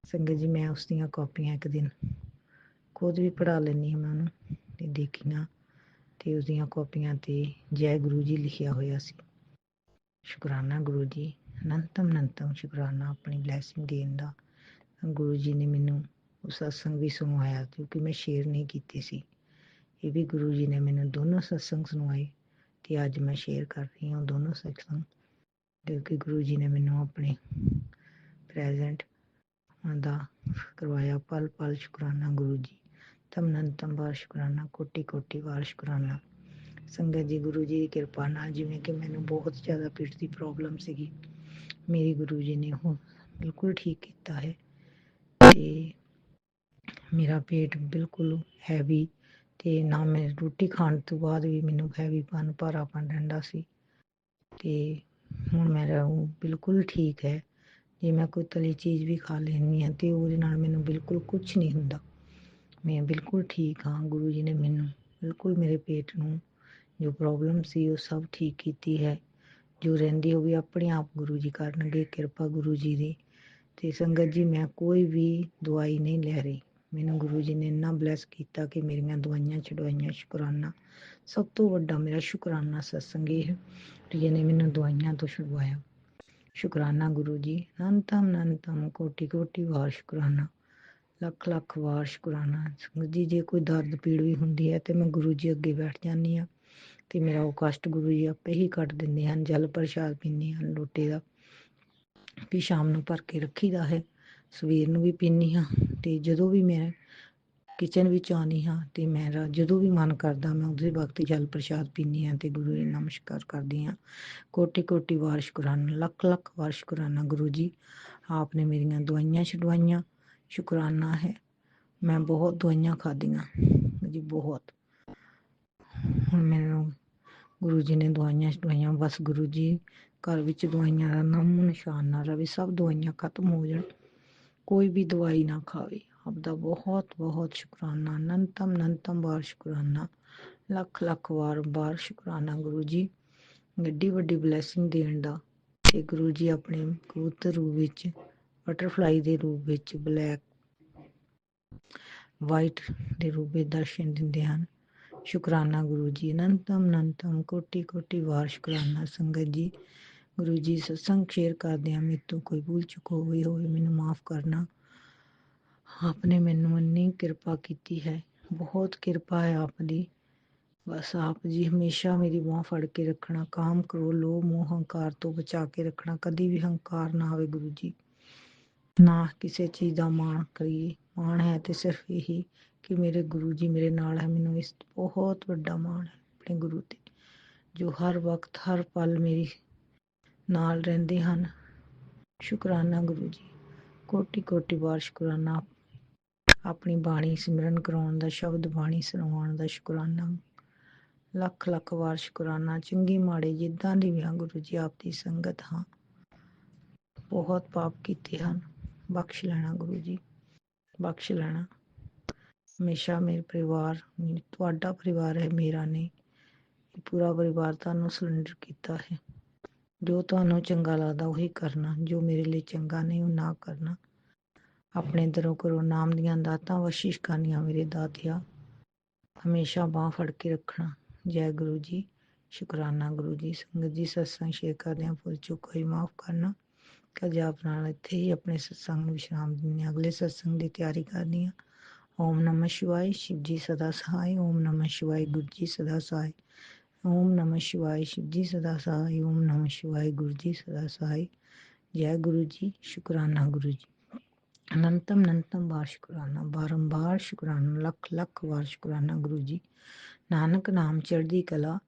ਸੰਗਤ ਜੀ ਮੈਂ ਉਸ ਦੀਆਂ ਕਾਪੀਆਂ ਇੱਕ ਦਿਨ ਖੁਦ ਵੀ ਪੜ੍ਹਾ ਲੈਂਦੀ ਹਾਂ ਮੈਂ ਉਹਨੂੰ, ਤੇ ਦੇਖੀਆਂ ਤੇ ਉਸਦੀਆਂ ਕਾਪੀਆਂ ਤੇ ਜੈ ਗੁਰੂ ਜੀ ਲਿਖਿਆ ਹੋਇਆ ਸੀ। ਸ਼ੁਕਰਾਨਾ ਗੁਰੂ ਜੀ, ਨੰਤਮ ਸ਼ੁਕਰਾਨਾ ਆਪਣੀ ਬਲੈਸਿੰਗ ਦੇਣ ਦਾ। ਗੁਰੂ ਜੀ ਨੇ ਮੈਨੂੰ ਉਹ ਸਤਸੰਗ ਵੀ ਸੁਣਵਾਇਆ ਕਿਉਂਕਿ ਮੈਂ ਸ਼ੇਅਰ ਨਹੀਂ ਕੀਤੀ ਸੀ। ਇਹ ਵੀ ਗੁਰੂ ਜੀ ਨੇ ਮੈਨੂੰ ਦੋਨੋਂ ਸਤਸੰਗ ਸੁਣਵਾਏ ਤੇ ਅੱਜ ਮੈਂ ਸ਼ੇਅਰ ਕਰ ਰਹੀ ਹਾਂ ਦੋਨੋਂ ਸਤਸੰਗ, ਕਿਉਂਕਿ ਗੁਰੂ ਜੀ ਨੇ ਮੈਨੂੰ ਆਪਣੇ ਪ੍ਰੈਜ਼ੈਂਟ ਦਾ ਕਰਵਾਇਆ। ਪਲ ਪਲ ਸ਼ੁਕਰਾਨਾ ਗੁਰੂ ਜੀ, ਤਮ ਵਾਰ ਸ਼ੁਕਰਾਨਾ, ਕੋਟੀ ਕੋਟੀ ਵਾਰ ਸ਼ੁਕਰਾਨਾ। ਸੰਗਤ ਜੀ ਗੁਰੂ ਜੀ ਦੀ ਕਿਰਪਾ ਨਾਲ ਜਿਵੇਂ ਕਿ ਮੈਨੂੰ ਬਹੁਤ ਜ਼ਿਆਦਾ ਪੇਟ ਦੀ ਪ੍ਰੋਬਲਮ ਸੀਗੀ, ਮੇਰੀ ਗੁਰੂ ਜੀ ਨੇ ਉਹ ਬਿਲਕੁਲ ਠੀਕ ਕੀਤਾ ਹੈ। ਤੇ ਮੇਰਾ ਪੇਟ ਬਿਲਕੁਲ ਹੈਵੀ ਤੇ ਨਾ ਮੈਂ ਰੋਟੀ ਖਾਣ ਤੋਂ ਬਾਅਦ ਵੀ ਮੈਨੂੰ ਹੈਵੀਪਨ ਭਾਰਾਪਨ ਰਹਿੰਦਾ ਸੀ। ਤੇ ਹੁਣ ਮੇਰਾ ਉਹ ਬਿਲਕੁਲ ਠੀਕ ਹੈ। ਜੇ ਮੈਂ ਕੋਈ ਤਲੀ ਚੀਜ਼ ਵੀ ਖਾ ਲੈਂਦੀ ਹਾਂ ਤੇ ਉਹਦੇ ਨਾਲ ਮੈਨੂੰ ਬਿਲਕੁਲ ਕੁਛ ਨਹੀਂ ਹੁੰਦਾ, ਮੈਂ ਬਿਲਕੁਲ ਠੀਕ ਹਾਂ। ਗੁਰੂ ਜੀ ਨੇ ਮੈਨੂੰ ਬਿਲਕੁਲ ਮੇਰੇ ਪੇਟ ਨੂੰ ਜੋ ਪ੍ਰੋਬਲਮ ਸੀ ਉਹ ਸਭ ਠੀਕ ਕੀਤੀ ਹੈ। ਜੋ ਰਹਿੰਦੀ ਉਹ ਵੀ ਆਪਣੇ ਆਪ ਗੁਰੂ ਜੀ ਕਰਨਗੇ, ਕਿਰਪਾ ਗੁਰੂ ਜੀ ਦੀ। ਤੇ ਸੰਗਤ ਜੀ ਮੈਂ ਕੋਈ ਵੀ ਦਵਾਈ ਨਹੀਂ ਲੈ ਰਹੀ, ਮੈਨੂੰ ਗੁਰੂ ਜੀ ਨੇ ਇੰਨਾ ਬਲੈਸ ਕੀਤਾ ਕਿ ਮੇਰੀਆਂ ਦਵਾਈਆਂ ਛੁਡਵਾਈਆਂ। ਸ਼ੁਕਰਾਨਾ, ਸਭ ਤੋਂ ਵੱਡਾ ਮੇਰਾ ਸ਼ੁਕਰਾਨਾ ਸਤਸੰਗ ਇਹ ਹੈ, ਜਿਹਨੇ ਮੈਨੂੰ ਦਵਾਈਆਂ ਤੋਂ ਛੁਡਵਾਇਆ। ਸ਼ੁਕਰਾਨਾ ਗੁਰੂ ਜੀ, ਨੰਤਮ ਕੋਟੀ ਕੋਟੀ ਵਾਰ ਸ਼ੁਕਰਾਨਾ, ਲੱਖ ਲੱਖ ਵਾਰ ਸ਼ੁਕਰਾਨਾ। ਸੰਗਤ ਜੀ ਜੇ ਕੋਈ ਦਰਦ ਪੀੜ ਵੀ ਹੁੰਦੀ ਹੈ ਤੇ ਮੈਂ ਗੁਰੂ ਜੀ ਅੱਗੇ ਬੈਠ ਜਾਂਦੀ ਹਾਂ ਤੇ ਮੇਰਾ ਉਹ ਕਸ਼ਟ ਗੁਰੂ ਜੀ ਆਪੇ ਹੀ ਕੱਟ ਦਿੰਦੇ ਹਨ। ਜਲ ਪ੍ਰਸ਼ਾਦ ਪੀਂਦੀ ਹਾਂ ਲੋਟੇ ਦਾ, ਵੀ ਸ਼ਾਮ ਨੂੰ ਭਰ ਕੇ ਰੱਖੀਦਾ ਹੈ, ਸਵੇਰ ਨੂੰ ਵੀ ਪੀਂਦੀ ਹਾਂ। ਤੇ ਜਦੋਂ ਵੀ ਮੈਂ ਕਿਚਨ ਵਿੱਚ ਆਉਂਦੀ ਹਾਂ ਅਤੇ ਮੇਰਾ ਜਦੋਂ ਵੀ ਮਨ ਕਰਦਾ ਮੈਂ ਉਸੇ ਵਕਤ ਜਲ ਪ੍ਰਸ਼ਾਦ ਪੀਂਦੀ ਹਾਂ ਅਤੇ ਗੁਰੂ ਜੀ ਨੂੰ ਨਮਸਕਾਰ ਕਰਦੀ ਹਾਂ। ਕੋਟੀ ਕੋਟੀ ਵਾਰ ਸ਼ੁਕਰਾਨਾ, ਲੱਖ ਲੱਖ ਵਾਰ ਸ਼ੁਕਰਾਨਾ ਗੁਰੂ ਜੀ, ਆਪ ਨੇ ਮੇਰੀਆਂ ਦਵਾਈਆਂ ਛੁਡਵਾਈਆਂ। ਸ਼ੁਕਰਾਨਾ ਹੈ, ਮੈਂ ਬਹੁਤ ਦਵਾਈਆਂ ਖਾਧੀਆਂ ਜੀ, ਬਹੁਤ। ਹੁਣ ਮੈਨੂੰ ਗੁਰੂ ਜੀ ਨੇ ਦਵਾਈਆਂ ਛੁਡਵਾਈਆਂ। ਬਸ ਗੁਰੂ ਜੀ ਘਰ ਵਿੱਚ ਦਵਾਈਆਂ ਦਾ ਨਾਮੋ ਨਿਸ਼ਾਨ ਨਾ ਰਵੇ, ਸਭ ਦਵਾਈਆਂ ਖਤਮ ਹੋ ਜਾਣ, ਕੋਈ ਵੀ ਦਵਾਈ ਨਾ ਖਾਵੇ। ਆਪਦਾ ਬਹੁਤ ਬਹੁਤ ਸ਼ੁਕਰਾਨਾ, ਅਨੰਤਮ ਵਾਰ ਸ਼ੁਕਰਾਨਾ, ਲੱਖ ਲੱਖ ਵਾਰ ਸ਼ੁਕਰਾਨਾ ਗੁਰੂ ਜੀ, ਐਡੀ ਵੱਡੀ ਬਲੈਸਿੰਗ ਦੇਣ ਦਾ। ਤੇ ਗੁਰੂ ਜੀ ਆਪਣੇ ਕਬੂਤਰ ਰੂਪ ਵਿੱਚ, ਬਟਰਫਲਾਈ ਦੇ ਰੂਪ ਵਿੱਚ, ਬਲੈਕ ਵਾਈਟ ਦੇ ਰੂਪ ਵਿੱਚ ਦਰਸ਼ਨ ਦਿੰਦੇ ਹਨ। ਸ਼ੁਕਰਾਨਾ ਗੁਰੂ ਜੀ, ਅਨੰਤਮ ਕੋਟੀ ਕੋਟੀ ਵਾਰ ਸ਼ੁਕਰਾਨਾ। ਸੰਗਤ ਜੀ, ਗੁਰੂ ਜੀ ਸਤਸੰਗ ਸ਼ੇਅਰ ਕਰਦੇ ਹਾਂ, ਮੇਰੇ ਤੋਂ ਕੋਈ ਭੁੱਲ ਚੁੱਕ ਹੋਈ ਹੋਵੇ ਮੈਨੂੰ ਮਾਫ ਕਰਨਾ। ਆਪ ਨੇ ਮੈਨੂੰ ਇੰਨੀ ਕਿਰਪਾ ਕੀਤੀ ਹੈ, ਬਹੁਤ ਕਿਰਪਾ ਹੈ ਆਪ ਦੀ। ਬਸ ਆਪ ਜੀ ਹਮੇਸ਼ਾ ਮੇਰੀ ਬਾਂਹ ਫੜ ਕੇ ਰੱਖਣਾ, ਕਾਮ ਕਰੋ ਲੋਭ ਮੋਹ ਹੰਕਾਰ ਤੋਂ ਬਚਾ ਕੇ ਰੱਖਣਾ, ਕਦੀ ਵੀ ਹੰਕਾਰ ਨਾ ਆਵੇ ਗੁਰੂ ਜੀ, ਨਾ ਕਿਸੇ ਚੀਜ਼ ਦਾ ਮਾਣ ਕਰੀਏ। ਮਾਣ ਹੈ ਤੇ ਸਿਰਫ ਇਹੀ ਕਿ ਮੇਰੇ ਗੁਰੂ ਜੀ ਮੇਰੇ ਨਾਲ ਹੈ, ਮੈਨੂੰ ਇਸ ਬਹੁਤ ਵੱਡਾ ਮਾਣ ਹੈ ਆਪਣੇ ਗੁਰੂ ਤੇ, ਜੋ ਹਰ ਵਕਤ ਹਰ ਪਲ ਮੇਰੇ ਨਾਲ ਰਹਿੰਦੇ ਹਨ। ਸ਼ੁਕਰਾਨਾ ਗੁਰੂ ਜੀ, ਕੋਟੀ ਕੋਟੀ ਵਾਰ ਸ਼ੁਕਰਾਨਾ। ਆਪਣੀ ਬਾਣੀ ਸਿਮਰਨ ਕਰਾਉਣ ਦਾ, ਸ਼ਬਦ ਬਾਣੀ ਸੁਣਾਉਣ ਦਾ ਸ਼ੁਕਰਾਨਾ, ਲੱਖ ਲੱਖ ਵਾਰ ਸ਼ੁਕਰਾਨਾ। ਚੰਗੀ ਮਾੜੇ ਜਿੱਦਾਂ ਦੀ ਵੀ ਹਾਂ ਗੁਰੂ ਜੀ, ਆਪ ਦੀ ਸੰਗਤ ਹਾਂ, ਬਹੁਤ ਪਾਪ ਕੀਤੇ ਹਨ, ਬਖਸ਼ ਲੈਣਾ ਗੁਰੂ ਜੀ, ਬਖਸ਼ ਲੈਣਾ। ਹਮੇਸ਼ਾ ਮੇਰੇ ਪਰਿਵਾਰ, ਤੁਹਾਡਾ ਪਰਿਵਾਰ ਹੈ, ਮੇਰਾ ਨਹੀਂ, ਪੂਰਾ ਪਰਿਵਾਰ ਤੁਹਾਨੂੰ ਸਰੈਂਡਰ ਕੀਤਾ ਹੈ। ਜੋ ਤੁਹਾਨੂੰ ਚੰਗਾ ਲੱਗਦਾ ਉਹੀ ਕਰਨਾ, ਜੋ ਮੇਰੇ ਲਈ ਚੰਗਾ ਨਹੀਂ ਉਹ ਨਾ ਕਰਨਾ। ਆਪਣੇ ਦਰੋਂ ਕਰੋ, ਨਾਮ ਦੀਆਂ ਦਾਤਾਂ ਬਖਸ਼ਿਸ਼ ਕਰਨੀਆਂ ਮੇਰੇ ਦਾਤਿਆ, ਹਮੇਸ਼ਾ ਬਾਂਹ ਫੜ ਕੇ ਰੱਖਣਾ। ਜੈ ਗੁਰੂ ਜੀ, ਸ਼ੁਕਰਾਨਾ ਗੁਰੂ ਜੀ। ਸੰਗਤ ਜੀ, ਸਤਸੰਗ ਸ਼ੇਅਰ ਕਰਦਿਆਂ ਭੁੱਲ ਚੁੱਕ ਹੋਈ ਮਾਫ ਕਰਨਾ। ਕਦੇ ਆਪ ਨਾਲ ਇੱਥੇ ਹੀ ਆਪਣੇ ਸਤਸੰਗ ਨੂੰ ਵਿਸ਼ਰਾਮ ਦਿੰਦੇ ਹਾਂ, ਅਗਲੇ ਸਤਸੰਗ ਦੀ ਤਿਆਰੀ ਕਰਨੀ ਆ। ਓਮ ਨਮः शिवाय, शिव जी सदा सहाय। ओम नमः शिवाय, गुरु जी सदा सहाय। ओम नमः शिवाय, शिव जी सदा सहाय। ओम नमः शिवाय, गुरु जी सदा सहाय। जय गुरु जी, शुक्राना गुरु जी, अनंतम बार शुक्राना, बारंबार शुक्राना, लख लख बार शुक्राना गुरु जी। नानक नाम चढ़दी कला,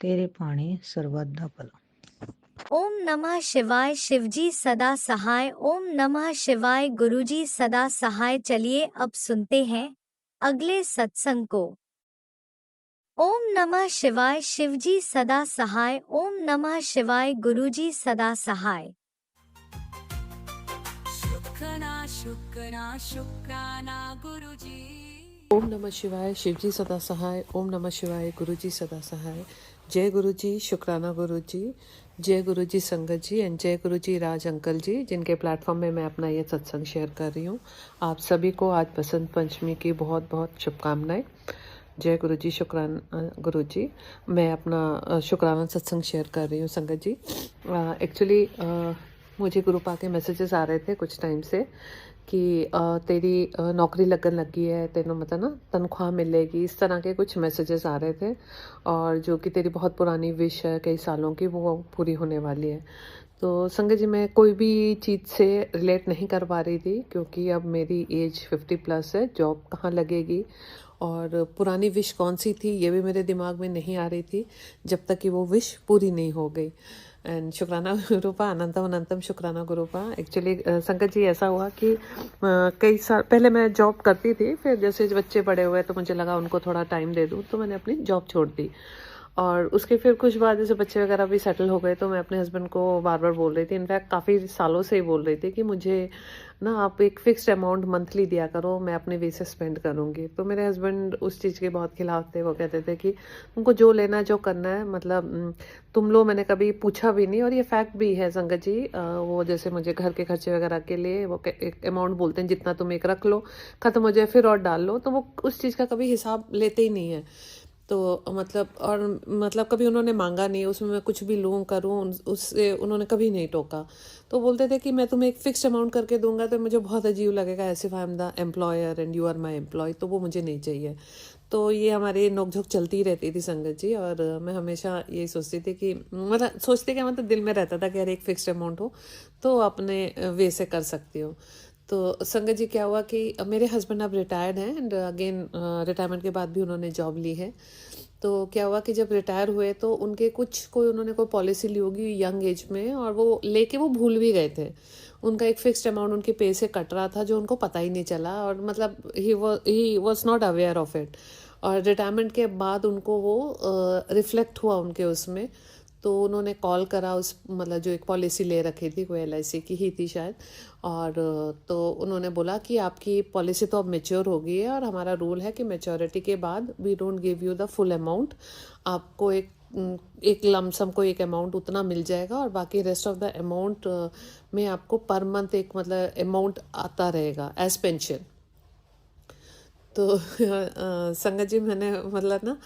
तेरे पाने सर्वत दा भला। ओम नमः शिवाय, शिवजी सदा सहाय। ओम नमः शिवाय, गुरुजी सदा सहाय। चलिए अब सुनते हैं अगले सत्संग को। ओम नमः शिवाय, शिवजी सदा सहाय। ओम नमः शिवाय, गुरुजी सदा सहाय। शुक्राना शुक्राना शुक्राना गुरुजी। ओम नमः शिवाय, शिवजी सदा सहाय। ओम नमः शिवाय, गुरुजी सदा सहाय। जय गुरु जी, शुक्राना गुरु जी, जय गुरु जी संगत जी, एंड जय गुरु जी राज अंकल जी, जिनके प्लेटफॉर्म में मैं अपना ये सत्संग शेयर कर रही हूँ। आप सभी को आज बसंत पंचमी की बहुत बहुत शुभकामनाएं। जय गुरु जी, शुक्राना गुरु जी। मैं अपना शुक्राना सत्संग शेयर कर रही हूँ संगत जी। एक्चुअली मुझे ग्रुप आके मैसेजेस आ रहे थे कुछ टाइम से कि तेरी नौकरी लगन लगी है, तेनों मतलब ना तनख्वाह मिलेगी, इस तरह के कुछ मैसेजेस आ रहे थे, और जो कि तेरी बहुत पुरानी विश है कई सालों की, वो पूरी होने वाली है। तो संगत जी, मैं कोई भी चीज़ से रिलेट नहीं कर पा रही थी, क्योंकि अब मेरी एज 50+ है, जॉब कहाँ लगेगी और पुरानी विश कौन सी थी ये भी मेरे दिमाग में नहीं आ रही थी जब तक कि वो विश पूरी नहीं हो गई। एंड शुक्राना गुरुपा, अनंतम शुक्राना गुरुपा। एक्चुअली संगत जी ऐसा हुआ कि कई साल पहले मैं जॉब करती थी, फिर जैसे बच्चे बड़े हुए तो मुझे लगा उनको थोड़ा टाइम दे दूँ, तो मैंने अपनी जॉब छोड़ दी। और उसके फिर कुछ बाद जैसे बच्चे वगैरह भी सेटल हो गए, तो मैं अपने हस्बैंड को बार बार बोल रही थी, इनफैक्ट काफ़ी सालों से ही बोल रही थी कि मुझे ना आप एक फिक्स्ड अमाउंट मंथली दिया करो, मैं अपने वे से स्पेंड करूँगी। तो मेरे हस्बैंड उस चीज़ के बहुत खिलाफ थे, वो कहते थे कि तुमको जो लेना है जो करना है, मतलब तुम लो, मैंने कभी पूछा भी नहीं। और ये फैक्ट भी है संगत जी, वो जैसे मुझे घर के खर्चे वगैरह के लिए वो एक अमाउंट बोलते हैं, जितना तुम एक रख लो, ख़त्म हो जाए फिर और डाल लो, तो वो उस चीज़ का कभी हिसाब लेते ही नहीं है। तो मतलब कभी उन्होंने मांगा नहीं, उसमें मैं कुछ भी लूँ करूँ, उससे उन्होंने कभी नहीं टोका। तो बोलते थे कि मैं तुम्हें एक फ़िक्स्ड अमाउंट करके दूंगा तो मुझे बहुत अजीब लगेगा, as if I am the employer and you are my employee, तो वो मुझे नहीं चाहिए। तो ये हमारी नोकझोंक चलती रहती थी संगत जी, और मैं हमेशा यही सोचती थी कि मतलब दिल में रहता था कि यार एक फ़िक्स्ड अमाउंट हो तो अपने वे से कर सकती हो। तो संगत जी क्या हुआ कि मेरे हस्बैंड अब रिटायर्ड हैं एंड अगेन रिटायरमेंट के बाद भी उन्होंने जॉब ली है। तो क्या हुआ कि जब रिटायर हुए तो उनके उन्होंने कोई पॉलिसी ली होगी यंग एज में, और वो लेके वो भूल भी गए थे। उनका एक फिक्स्ड अमाउंट उनके पे से कट रहा था जो उनको पता ही नहीं चला, और मतलब he was not aware of it. और रिटायरमेंट के बाद उनको वो रिफ्लेक्ट हुआ उनके उसमें। तो उन्होंने कॉल करा उस मतलब जो एक पॉलिसी ले रखी थी, कोई LIC की ही थी शायद। और तो उन्होंने बोला कि आपकी पॉलिसी तो अब मेच्योर हो गई है और हमारा रूल है कि मेच्योरिटी के बाद we don't give you the full amount. आपको एक लमसम को एक अमाउंट उतना मिल जाएगा, और बाकी रेस्ट ऑफ द अमाउंट में आपको पर मंथ एक मतलब अमाउंट आता रहेगा एज पेंशन। तो संगत जी मैंने मतलब ना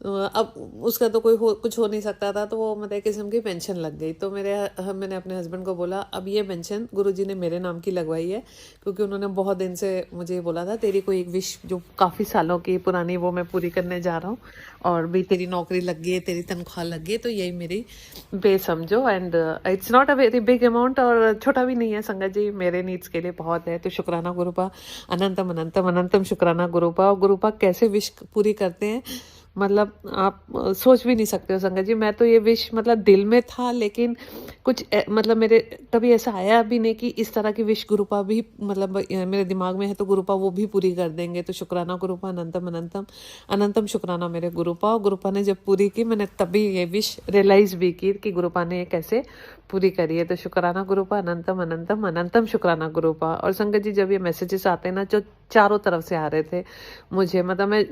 अब उसका तो कुछ हो नहीं सकता था, तो वो मतलब एक किस्म की पेंशन लग गई। तो मैंने अपने हस्बैंड को बोला अब ये पेंशन गुरुजी ने मेरे नाम की लगवाई है, क्योंकि उन्होंने बहुत दिन से मुझे बोला था तेरी कोई एक विश जो काफ़ी सालों की पुरानी वो मैं पूरी करने जा रहा हूँ, और भी तेरी नौकरी लग गई है, तेरी तनख्वाह लग गई है, तो यही मेरी पे समझो। And it's not a very big amount, और छोटा भी नहीं है संगत जी, मेरे नीड्स के लिए बहुत है। तो शुक्राना गुरुपा, अनंतम अनंतम अनंतम शुक्राना गुरुपा। और गुरुपा कैसे विश पूरी करते हैं मतलब आप सोच भी नहीं सकते हो संगत जी। मैं तो ये विश मतलब दिल में था, लेकिन कुछ मतलब मेरे कभी ऐसा आया भी नहीं कि इस तरह की विश गुरुपा भी मतलब मेरे दिमाग में है तो गुरुपा वो भी पूरी कर देंगे। तो शुक्राना गुरुपा, अनंतम अनंतम अनंतम शुक्राना मेरे गुरुपा। और गुरुपा ने जब पूरी की मैंने तभी ये विश रियलाइज भी की कि गुरुपा ने ये कैसे पूरी करी है। तो शुक्राना गुरुपा, अनंतम अनंतम अनंतम शुक्राना गुरुपा। और संगत जी जब ये मैसेजेस आते हैं ना, जो चारों तरफ से आ रहे थे मुझे, मतलब मैं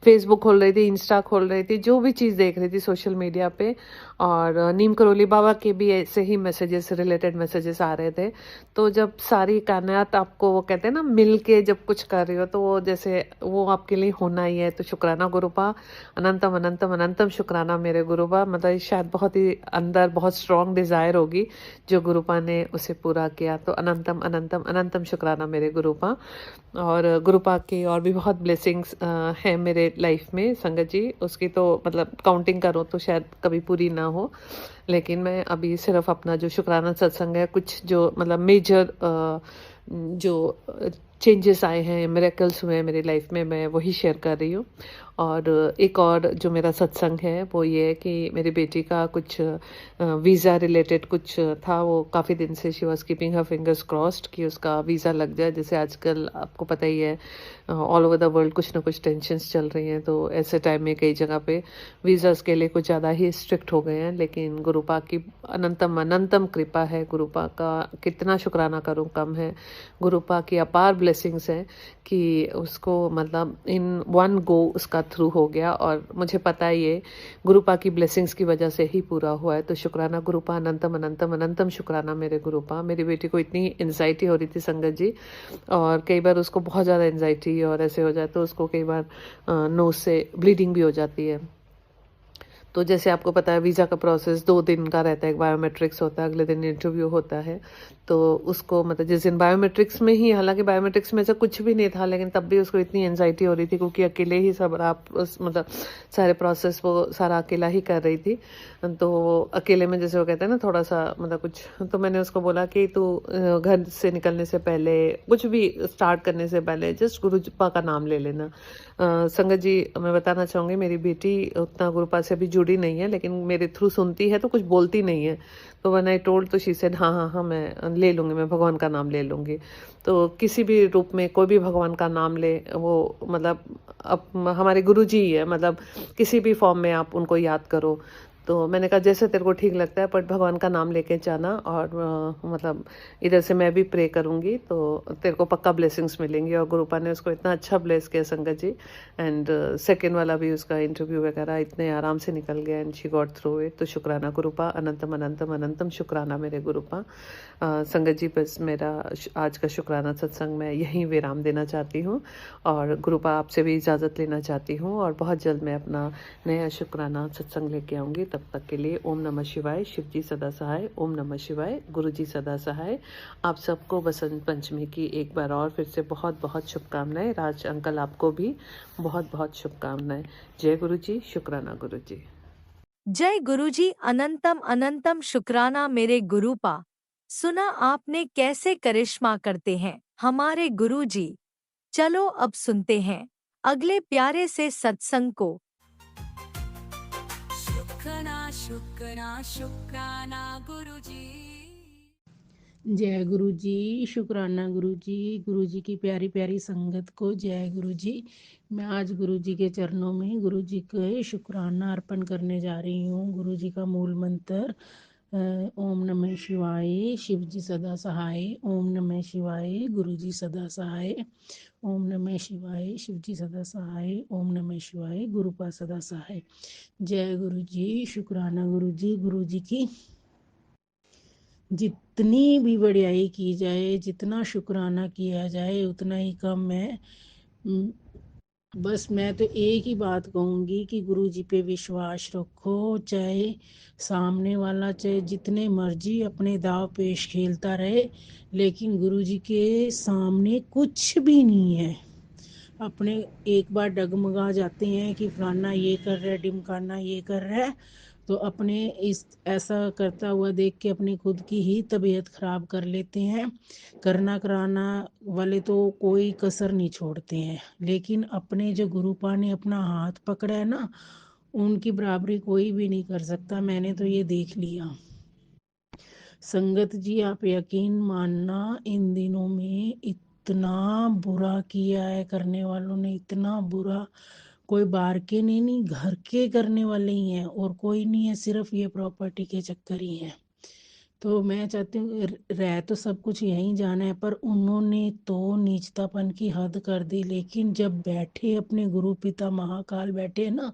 फेसबुक खोल रही थी, इंस्टा खोल रही थी, जो भी चीज़ देख रही थी सोशल मीडिया पे, और नीम करोली बाबा के भी ऐसे ही मैसेजेस, रिलेटेड मैसेजेस आ रहे थे। तो जब सारी कायनात आपको वो कहते हैं ना मिल के जब कुछ कर रही हो, तो वो जैसे वो आपके लिए होना ही है। तो शुक्राना गुरुपा, अनंतम अनंतम अनंतम शुक्राना मेरे गुरुपा। मतलब ये शायद बहुत ही अंदर बहुत स्ट्रॉन्ग डिज़ायर होगी जो गुरुपा ने उसे पूरा किया। तो अनंतम अनंतम अनंतम शुक्राना मेरे गुरुपा। और गुरुपा के और भी बहुत ब्लेसिंग्स हैं मेरे लाइफ में संगत जी, उसकी तो मतलब काउंटिंग करो तो शायद कभी पूरी ना हो। लेकिन मैं अभी सिर्फ अपना जो शुक्राना सत्संग है, कुछ जो मतलब मेजर जो चेंजेस आए हैं, मिरेकल्स हुए हैं मेरी लाइफ में, मैं वही शेयर कर रही हूँ। और एक और जो मेरा सत्संग है वो ये है कि मेरी बेटी का कुछ वीज़ा रिलेटेड कुछ था, वो काफ़ी दिन से she was keeping her fingers crossed कि उसका वीज़ा लग जाए। जैसे आजकल आपको पता ही है ऑल ओवर द वर्ल्ड कुछ ना कुछ टेंशन्स चल रही हैं, तो ऐसे टाइम में कई जगह पे वीज़ाज़ के लिए कुछ ज़्यादा ही स्ट्रिक्ट हो गए हैं। लेकिन गुरुपा की अनंतम अनंतम कृपा है, गुरुपा का कितना शुक्राना करूँ कम है। गुरुपा की अपार ब्लेसिंग्स हैं कि उसको मतलब इन वन गो उसका थ्रू हो गया, और मुझे पता है ये गुरुपा की ब्लेसिंग्स की वजह से ही पूरा हुआ है। तो शुक्राना गुरुपा, अनंतम अनंतम अनंतम शुक्राना मेरे गुरुपा। मेरी बेटी को इतनी एंजाइटी हो रही थी संगत जी, और कई बार उसको बहुत ज़्यादा एंजाइटी और ऐसे हो जाए तो उसको कई बार नोज से ब्लीडिंग भी हो जाती है। तो जैसे आपको पता है वीज़ा का प्रोसेस 2 दिन का रहता है, एक बायोमेट्रिक्स होता है, अगले दिन इंटरव्यू होता है। तो उसको मतलब जिस दिन बायोमेट्रिक्स में ही, हालांकि बायोमेट्रिक्स में से कुछ भी नहीं था, लेकिन तब भी उसको इतनी एंजाइटी हो रही थी क्योंकि अकेले ही सब आप मतलब सारे प्रोसेस वो सारा अकेला ही कर रही थी। तो अकेले में जैसे वो कहते हैं ना थोड़ा सा मतलब कुछ, तो मैंने उसको बोला कि तू घर से निकलने से पहले, कुछ भी स्टार्ट करने से पहले जस्ट गुरुपा का नाम ले लेना। संगत जी मैं बताना चाहूँगी मेरी बेटी उतना गुरुपा से भी जुड़ी नहीं है, लेकिन मेरे थ्रू सुनती है तो कुछ बोलती नहीं है। तो व्हेन आई टोल्ड तो शी सेड हाँ हाँ हाँ मैं ले लूँगी, मैं भगवान का नाम ले लूँगी। तो किसी भी रूप में कोई भी भगवान का नाम ले, वो मतलब अब हमारे गुरु जी ही है, मतलब किसी भी फॉर्म में आप उनको याद करो। तो मैंने कहा जैसे तेरे को ठीक लगता है, बट भगवान का नाम लेके जाना, और मतलब इधर से मैं भी प्रे करूँगी तो तेरे को पक्का ब्लेसिंग्स मिलेंगी। और गुरुपा ने उसको इतना अच्छा ब्लेस किया संगत जी। एंड सेकेंड वाला भी उसका इंटरव्यू वगैरह इतने आराम से निकल गया, and she got through it. तो शुक्राना गुरुपा, अनंतम अनंतम अनंतम शुक्राना मेरे गुरुपा। संगत जी बस मेरा आज का शुक्राना सत्संग मैं यहीं विराम देना चाहती हूँ, और गुरुपा आपसे भी इजाज़त लेना चाहती हूँ, और बहुत जल्द मैं अपना नया शुक्राना सत्संग लेके आऊँगी। तब तक के लिए ओम नमः शिवाय, शिव जी सदा सहाय, ओम नमः शिवाय, गुरु जी सदा सहाय। आप सबको बसंत पंचमी की एक बार और फिर से बहुत बहुत शुभकामनाएं। राज अंकल आपको भी बहुत बहुत शुभकामनाएं। जय गुरु जी, शुक्राना गुरु जी। जय गुरुजी, अनंतम अनंतम शुक्राना मेरे गुरुपा। सुना आपने कैसे करिश्मा करते हैं हमारे गुरुजी। चलो अब सुनते हैं अगले प्यारे से सत्संग को। शुक्राना शुक्राना शुक्राना गुरुजी। जय गुरु जी, शुक्राना गुरु जी की प्यारी प्यारी संगत को जय गुरु जी। मैं आज गुरु जी के चरणों में गुरु जी के शुक्राना अर्पण करने जा रही हूँ। गुरु जी का मूल मंत्र ओम नमः शिवाय, शिव जी सदा सहाय। ओम नमः शिवाय, गुरु जी सदा सहाय। ओम नमः शिवाय, शिव जी सदा सहाय। ओम नमः शिवाय, गुरुपा सदा सहाय। जय गुरु जी, शुक्राना गुरु जी की जितनी भी बढ़ियाई की जाए, जितना शुक्राना किया जाए उतना ही कम है। बस मैं तो एक ही बात कहूँगी कि गुरु जी पे विश्वास रखो, चाहे सामने वाला चाहे जितने मर्जी अपने दाव पेश खेलता रहे, लेकिन गुरु जी के सामने कुछ भी नहीं है। अपने एक बार डगमगा जाते हैं कि फलाना ये कर रहा है, ढिमकाना ये कर रहा है, तो अपने इस ऐसा करता हुआ देख के अपनी खुद की ही तबीयत ख़राब कर लेते हैं। करना कराना वाले तो कोई कसर नहीं छोड़ते हैं, लेकिन अपने जो गुरुपा ने अपना हाथ पकड़ा है ना, उनकी बराबरी कोई भी नहीं कर सकता। मैंने तो ये देख लिया। संगत जी आप यकीन मानना, इन दिनों में इतना बुरा किया है करने वालों ने, इतना बुरा। कोई बाहर के नहीं, घर के करने वाले ही हैं, और कोई नहीं है, सिर्फ ये प्रॉपर्टी के चक्कर ही हैं। तो मैं चाहती हूँ रह तो सब कुछ यहीं जाना है, पर उन्होंने तो नीचतापन की हद कर दी। लेकिन जब बैठे अपने गुरु पिता महाकाल बैठे ना,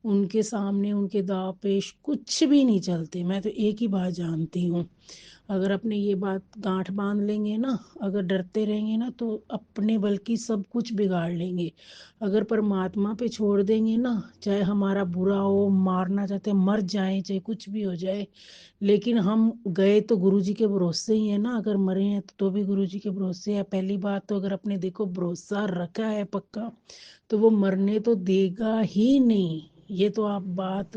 उनके सामने उनके दाव पेश कुछ भी नहीं चलते। मैं तो एक ही बात जानती हूँ, अगर अपने ये बात गांठ बांध लेंगे ना, अगर डरते रहेंगे ना, तो अपने बल्कि सब कुछ बिगाड़ लेंगे। अगर परमात्मा पे छोड़ देंगे ना, चाहे हमारा बुरा हो, मारना चाहते मर जाए, चाहे कुछ भी हो जाए, लेकिन हम गए तो गुरु जी के भरोसे ही है ना। अगर मरे हैं तो भी गुरु जी के भरोसे है। पहली बात तो अगर अपने देखो भरोसा रखा है पक्का, तो वो मरने तो देगा ही नहीं। ये तो आप बात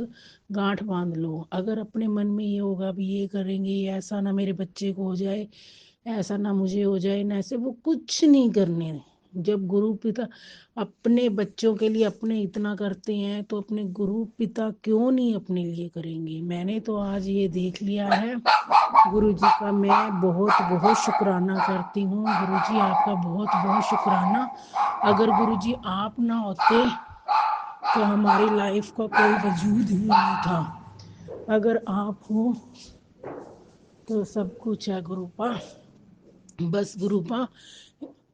गांठ बांध लो। अगर अपने मन में ये होगा भी ये करेंगे, ये ऐसा ना मेरे बच्चे को हो जाए, ऐसा ना मुझे हो जाए ना, ऐसे वो कुछ नहीं करने। जब गुरु पिता अपने बच्चों के लिए अपने इतना करते हैं, तो अपने गुरु पिता क्यों नहीं अपने लिए करेंगे। मैंने तो आज ये देख लिया है। गुरु जी का मैं बहुत बहुत शुक्राना करती हूँ। गुरु जी आपका बहुत बहुत शुक्राना। अगर गुरु जी आप ना होते तो हमारी लाइफ का कोई वजूद ही नहीं था। अगर आप हो तो सब कुछ है गुरुपा। बस गुरुपा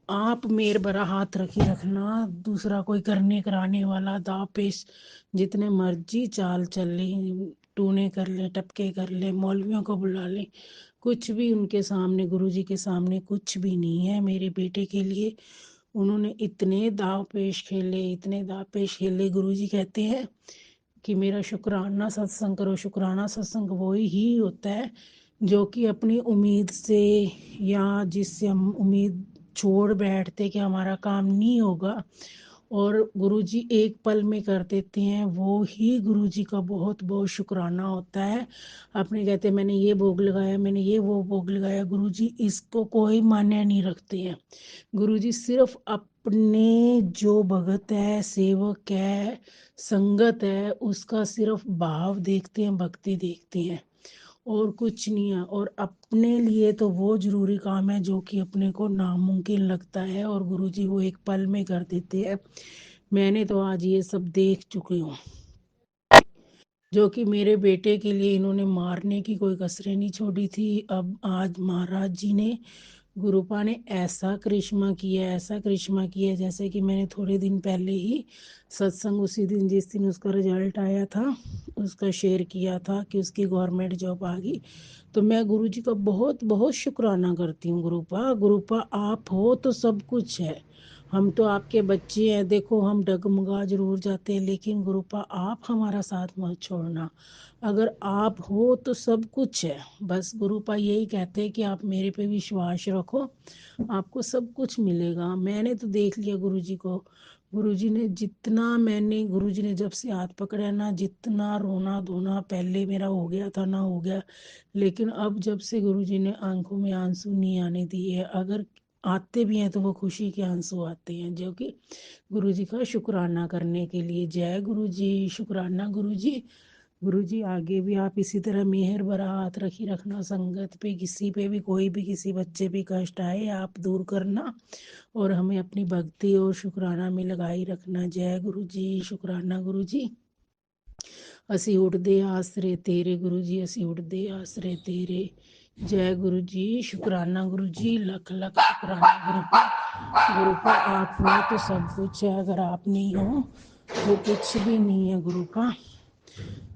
आप मेर बरा हाथ रखे रखना। दूसरा कोई करने कराने वाला दाव पेश जितने मर्जी चाल चल ले, टूने कर ले, टपके कर ले, मौलवियों को बुला ले, कुछ भी उनके सामने, गुरु जी के सामने कुछ भी नहीं है। मेरे बेटे के लिए उन्होंने इतने दाव पेश खेले, इतने दाव पेश खेले। गुरु जी कहते हैं कि मेरा शुक्राना सत्संग करो। शुक्राना सत्संग वही ही होता है जो कि अपनी उम्मीद से, या जिससे हम उम्मीद छोड़ बैठते कि हमारा काम नहीं होगा और गुरुजी एक पल में कर देते हैं, वो ही गुरुजी का बहुत बहुत शुक्राना होता है। अपने कहते हैं मैंने ये भोग लगाया, मैंने ये वो भोग लगाया, गुरुजी इसको कोई मान्य नहीं रखते हैं। गुरुजी सिर्फ अपने जो भगत है, सेवक है, संगत है, उसका सिर्फ भाव देखते हैं, भक्ति देखते हैं, और कुछ नहीं है। और अपने लिए तो वो जरूरी काम है जो कि अपने को नामुमकिन लगता है, और गुरुजी वो एक पल में कर देते हैं। मैंने तो आज ये सब देख चुकी हूँ, जो कि मेरे बेटे के लिए इन्होंने मारने की कोई कसरें नहीं छोड़ी थी। अब आज महाराज जी ने, गुरुपा ने ऐसा करिश्मा किया, ऐसा करिश्मा किया, जैसे कि मैंने थोड़े दिन पहले ही सत्संग, उसी दिन जिस दिन उसका रिजल्ट आया था, उसका शेयर किया था कि उसकी गवर्नमेंट जॉब आ गई। तो मैं गुरु जी का बहुत बहुत शुक्राना करती हूँ। गुरुपा, गुरुपा आप हो तो सब कुछ है। हम तो आपके बच्चे हैं, देखो हम डगमगा जरूर जाते हैं, लेकिन गुरुपा आप हमारा साथ मत छोड़ना। अगर आप हो तो सब कुछ है। बस गुरुपा यही कहते हैं कि आप मेरे पे विश्वास रखो, आपको सब कुछ मिलेगा। मैंने तो देख लिया गुरु जी को, गुरुजी ने गुरुजी ने जब से हाथ पकड़ा ना, जितना रोना धोना पहले मेरा हो गया था ना हो गया, लेकिन अब जब से गुरुजी ने आंखों में आंसू नहीं आने दिए, अगर आते भी हैं तो वो खुशी के आंसू आते हैं, जो कि गुरुजी का शुक्राना करने के लिए। जय गुरुजी, शुक्राना गुरुजी। गुरुजी आगे भी आप इसी तरह मेहर भरा हाथ रखना, संगत पे किसी पे भी, कोई भी किसी बच्चे पे कष्ट आए आप दूर करना, और हमें अपनी भक्ति और शुक्राना में लगाई रखना। जय गुरु जी, शुक्राना गुरु जी। ਅਸੀਂ ਉੱਠਦੇ ਆਸਰੇ ਤੇਰੇ गुरु जी, ਅਸੀਂ ਉੱਠਦੇ आसरे तेरे। जय गुरु जी, शुक्राना गुरु जी, लख लख शुक्राना गुरु का। गुरु का आप हो तो सब कुछ है, अगर आप नहीं हो तो कुछ भी नहीं है गुरु का।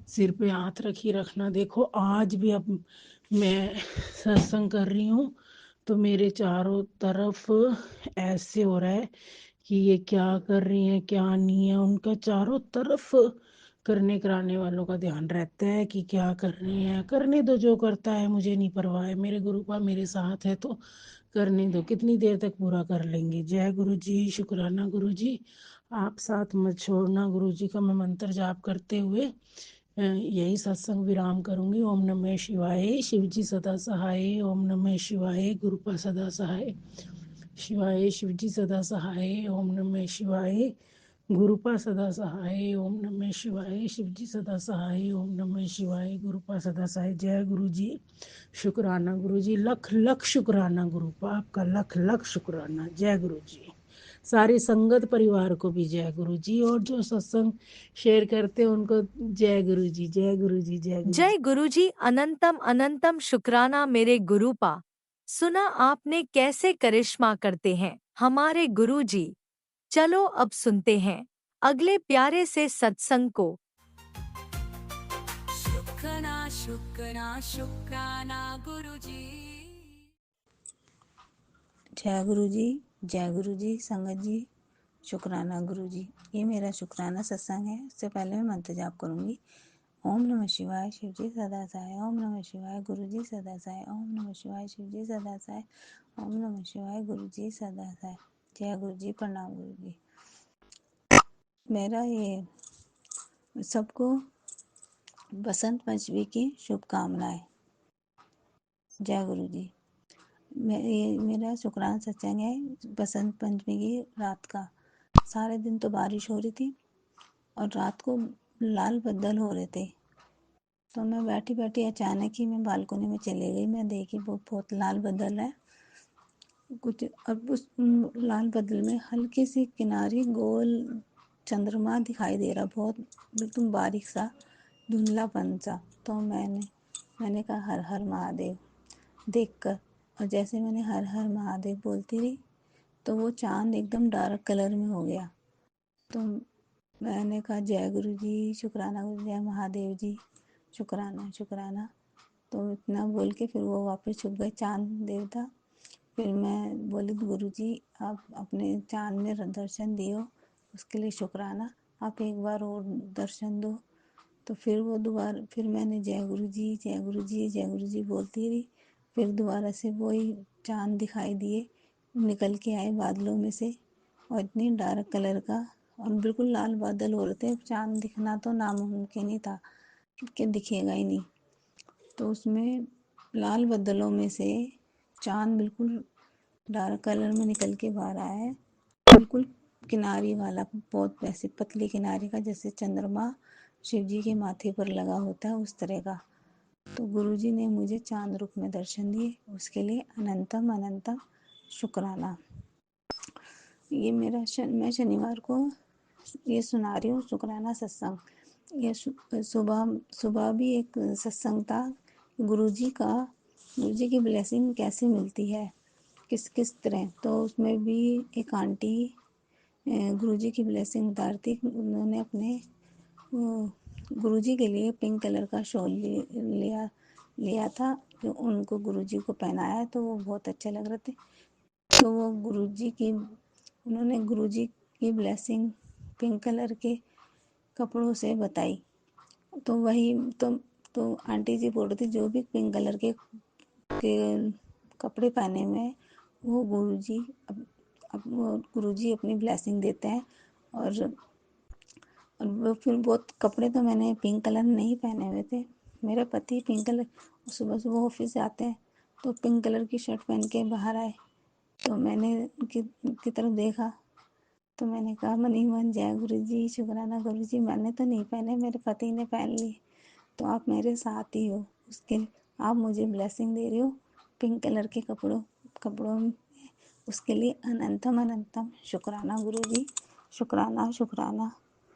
सिर पे हाथ रखना। देखो आज भी अब मैं सत्संग कर रही हूँ तो मेरे चारों तरफ ऐसे हो रहा है कि ये क्या कर रही हैं क्या नहीं है, उनका चारों तरफ करने कराने वालों का ध्यान रहता है कि क्या कर रही हैं। करने दो, जो करता है मुझे नहीं परवाह है, मेरे गुरु का मेरे साथ है तो करने दो, कितनी देर तक पूरा कर लेंगे। जय गुरु जी, शुक्राना गुरु जी। आप साथ मत छोड़ना। गुरु जी का मैं मंत्र जाप करते हुए यही सत्संग विराम करूंगी। ओम नमः शिवाय, शिव जी सदा सहाय। ओम नमः शिवाय, गुरुपा सदा सहाय। शिवाय शिव जी सदा सहाय। ओम नमः शिवाय, गुरुपा सदा सहाय। ओम नमः शिवाय, शिव जी सदा सहाय। ओम नमः शिवाय, गुरुपा सदा सहाय। जय गुरु जी, शुक्राना गुरु जी, लख लख शुक्राना गुरुपा, आपका लख लख शुक्राना। जय गुरु जी। सारी संगत परिवार को भी जय गुरु जी, और जो सत्संग शेयर करते हैं उनको जय गुरु जी, जय गुरु जी, जय गुरु जी। जय गुरुजी, अनंतम अनंतम शुक्राना मेरे गुरुपा। सुना आपने कैसे करिश्मा करते हैं हमारे गुरुजी। चलो अब सुनते हैं अगले प्यारे से सत्संग को। शुक्राना शुक्राना शुक्राना गुरुजी। जय गुरु जी, जय गुरु जी, संगत जी, शुक्राना गुरु जी। ये मेरा शुक्राना सत्संग है। इससे पहले मैं मंत्र जाप करूंगी। ओम नमः शिवाय, शिव जी सदा सहाय। ओम नमः शिवाय, गुरु जी सदा सहाय। ओम नमः शिवाय, शिव जी सदा सहाय। ओम नमः शिवाय, गुरु जी सदा सहाय। जय गुरु जी, प्रणाम गुरु जी। मेरा ये सबको बसंत पंचमी की शुभकामनाएं। जय गुरु जी। ये मेरा शुक्राना सत्संग है बसंत पंचमी की रात का। सारे दिन तो बारिश हो रही थी और रात को लाल बदल हो रहे थे, तो मैं बैठी बैठी अचानक ही मैं बालकनी में चली गई। मैं देखी बहुत लाल बदल है कुछ, अब उस लाल बदल में हल्की सी किनारी गोल चंद्रमा दिखाई दे रहा, बहुत बिल्कुल बारीक सा धुंधलापन सा। तो मैंने कहा हर हर महादेव देखकर, और जैसे मैंने हर हर महादेव बोलती रही तो वो चांद एकदम डार्क कलर में हो गया। तो मैंने कहा जय गुरु जी, शुक्राना गुरु, जय महादेव जी, शुक्राना शुक्राना। तो इतना बोल के फिर वो वापस छुप गए चांद देवता। फिर मैं बोली गुरु जी आप अपने चांद में दर्शन दियो, उसके लिए शुक्राना, आप एक बार और दर्शन दो। तो फिर वो दोबारा, फिर मैंने जय गुरु जी, जय गुरु जी, जय गुरु जी बोलती रही। फिर दोबारा से वही चांद दिखाई दिए, निकल के आए बादलों में से, और इतनी डार्क कलर का और बिल्कुल लाल बादल हो रहे थे। चांद दिखना तो नामुमकिन ही था कि दिखेगा ही नहीं। तो उसमें लाल बादलों में से चांद बिल्कुल डार्क कलर में निकल के बाहर आया है, बिल्कुल किनारी वाला, बहुत वैसे पतली किनारी का, जैसे चंद्रमा शिव जी के माथे पर लगा होता है उस तरह का। तो गुरुजी ने मुझे चांद रूप में दर्शन दिए, उसके लिए अनंतम अनंतम शुक्राना। ये मैं शनिवार को ये सुना रही हूँ शुक्राना सत्संग। ये सुबह सुबह भी एक सत्संग था, गुरुजी की ब्लेसिंग कैसे मिलती है, किस किस तरह। तो उसमें भी एक आंटी गुरुजी की ब्लेसिंग उतारती। उन्होंने अपने गुरुजी के लिए पिंक कलर का शॉल लिया था, जो उनको गुरुजी को पहनाया तो वो बहुत अच्छे लग रहे थे। तो वो उन्होंने गुरुजी की ब्लेसिंग पिंक कलर के कपड़ों से बताई। तो वही तो आंटी जी बोल रही थी जो भी पिंक कलर के कपड़े पहने हुए हैं वो गुरुजी अपनी ब्लेसिंग देते हैं, और वो फिर बहुत कपड़े तो मैंने पिंक कलर नहीं पहने हुए थे। मेरे पति पिंक कलर सुबह सुबह ऑफिस जाते हैं तो पिंक कलर की शर्ट पहन के बाहर आए, तो मैंने उनकी तरफ देखा तो मैंने कहा मनी मन जय गुरु जी, शुक्राना गुरु जी, मैंने तो नहीं पहने, मेरे पति ने पहन लिए, तो आप मेरे साथ ही हो, उसके आप मुझे ब्लेसिंग दे रहे हो पिंक कलर के कपड़ों में, उसके लिए अनंतम अनंतम शुक्राना गुरु जी, शुक्राना शुक्राना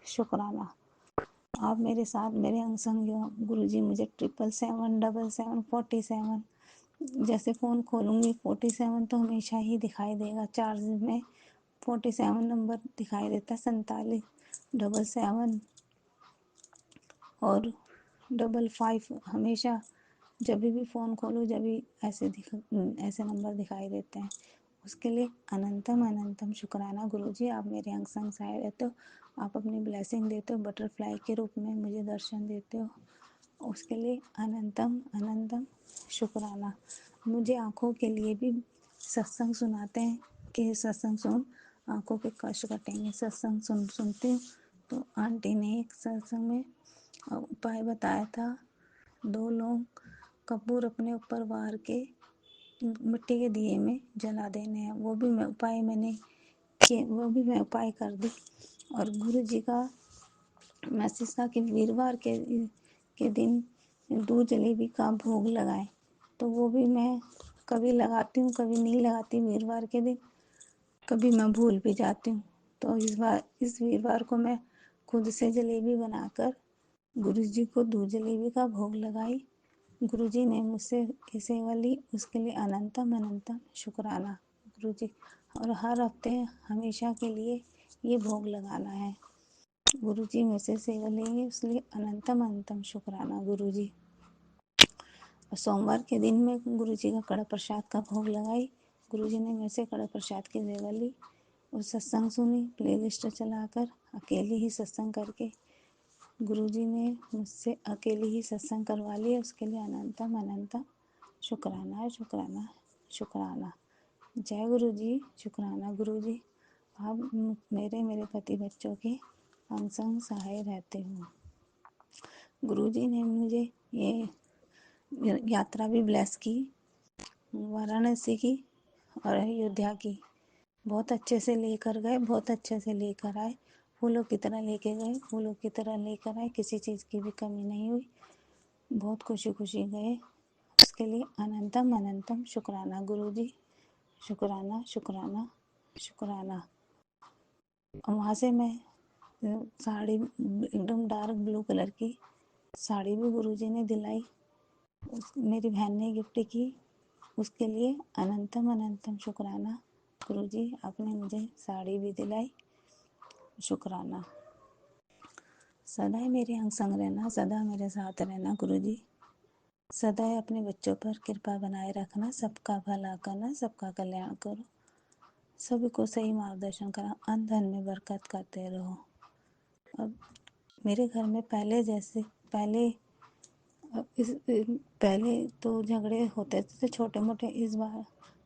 शुक्राना। आप मेरे साथ मेरे अंग संग हो गुरु जी, मुझे 777 जैसे फ़ोन खोलूँगी 47 तो हमेशा ही दिखाई देगा, चार्ज में 47 नंबर दिखाई देता है, 47 और 55 हमेशा जब भी फ़ोन खोलो जब भी ऐसे नंबर दिखाई देते हैं। उसके लिए अनंतम अनंतम शुक्राना गुरु जी, आप मेरे अंग संग सहाय रहते हो, आप अपनी ब्लेसिंग देते हो, बटरफ्लाई के रूप में मुझे दर्शन देते हो, उसके लिए अनंतम अनंतम शुक्राना। मुझे आँखों के लिए भी सत्संग सुनाते हैं कि सत्संग सुन आँखों के कष्ट कटेंगे, सत्संग सुनती हूँ। तो आंटी ने एक सत्संग में उपाय बताया था, 2 लोग कपूर अपने ऊपर वार के मिट्टी के दिए में जला देने हैं, वो भी मैं उपाय कर दी। और गुरु जी का मैसेज था कि वीरवार के दिन दूध जलेबी का भोग लगाएं, तो वो भी मैं कभी लगाती हूँ कभी नहीं लगाती वीरवार के दिन, कभी मैं भूल भी जाती हूँ। तो इस वीरवार को मैं खुद से जलेबी बनाकर गुरु जी को दूध जलेबी का भोग लगाई, गुरु जी ने मुझसे ये सेवा ली, उसके लिए अनंतम अनंतम शुक्राना गुरु जी। और हर हफ्ते हमेशा के लिए ये भोग लगाना है, गुरु जी मुझसे सेवा लेंगे, इसलिए अनंतम अनंतम शुक्राना गुरु जी। और सोमवार के दिन में गुरु जी का कड़ा प्रसाद का भोग लगाई, गुरु जी ने मेरे से कड़ा प्रसाद की सेवा ली और सत्संग सुनी, प्लेलिस्ट चलाकर अकेले ही सत्संग करके गुरु जी ने मुझसे अकेले ही सत्संग करवा लिया, उसके लिए अनंतम अनंतम शुक्राना शुक्राना शुक्राना। जय गुरु जी, शुक्राना गुरु जी, आप मेरे पति बच्चों के अंग संग सहाय रहते हो। गुरु जी ने मुझे ये यात्रा भी ब्लेस की, वाराणसी की और अयोध्या की, बहुत अच्छे से लेकर गए, बहुत अच्छे से लेकर आए, फूलों की तरह लेके गए, फूलों की तरह लेकर आए, किसी चीज़ की भी कमी नहीं हुई, बहुत खुशी खुशी गए, उसके लिए अनंतम अनंतम शुक्राना गुरु जी, शुक्राना शुक्राना शुक्राना। वहाँ से मैं साड़ी एकदम डार्क ब्लू कलर की साड़ी भी गुरुजी ने दिलाई, मेरी बहन ने गिफ्ट की, उसके लिए अनंतम अनंतम शुक्राना गुरुजी, आपने मुझे साड़ी भी दिलाई, शुक्राना। सदा मेरे अंग संग रहना, सदा मेरे साथ रहना गुरुजी, सदा अपने बच्चों पर कृपा बनाए रखना, सबका भला करना, सबका कल्याण करो, सभी को सही मार्गदर्शन करना, अन्न धन में बरकत करते रहो। अब मेरे घर में पहले तो झगड़े होते थे छोटे मोटे, इस बार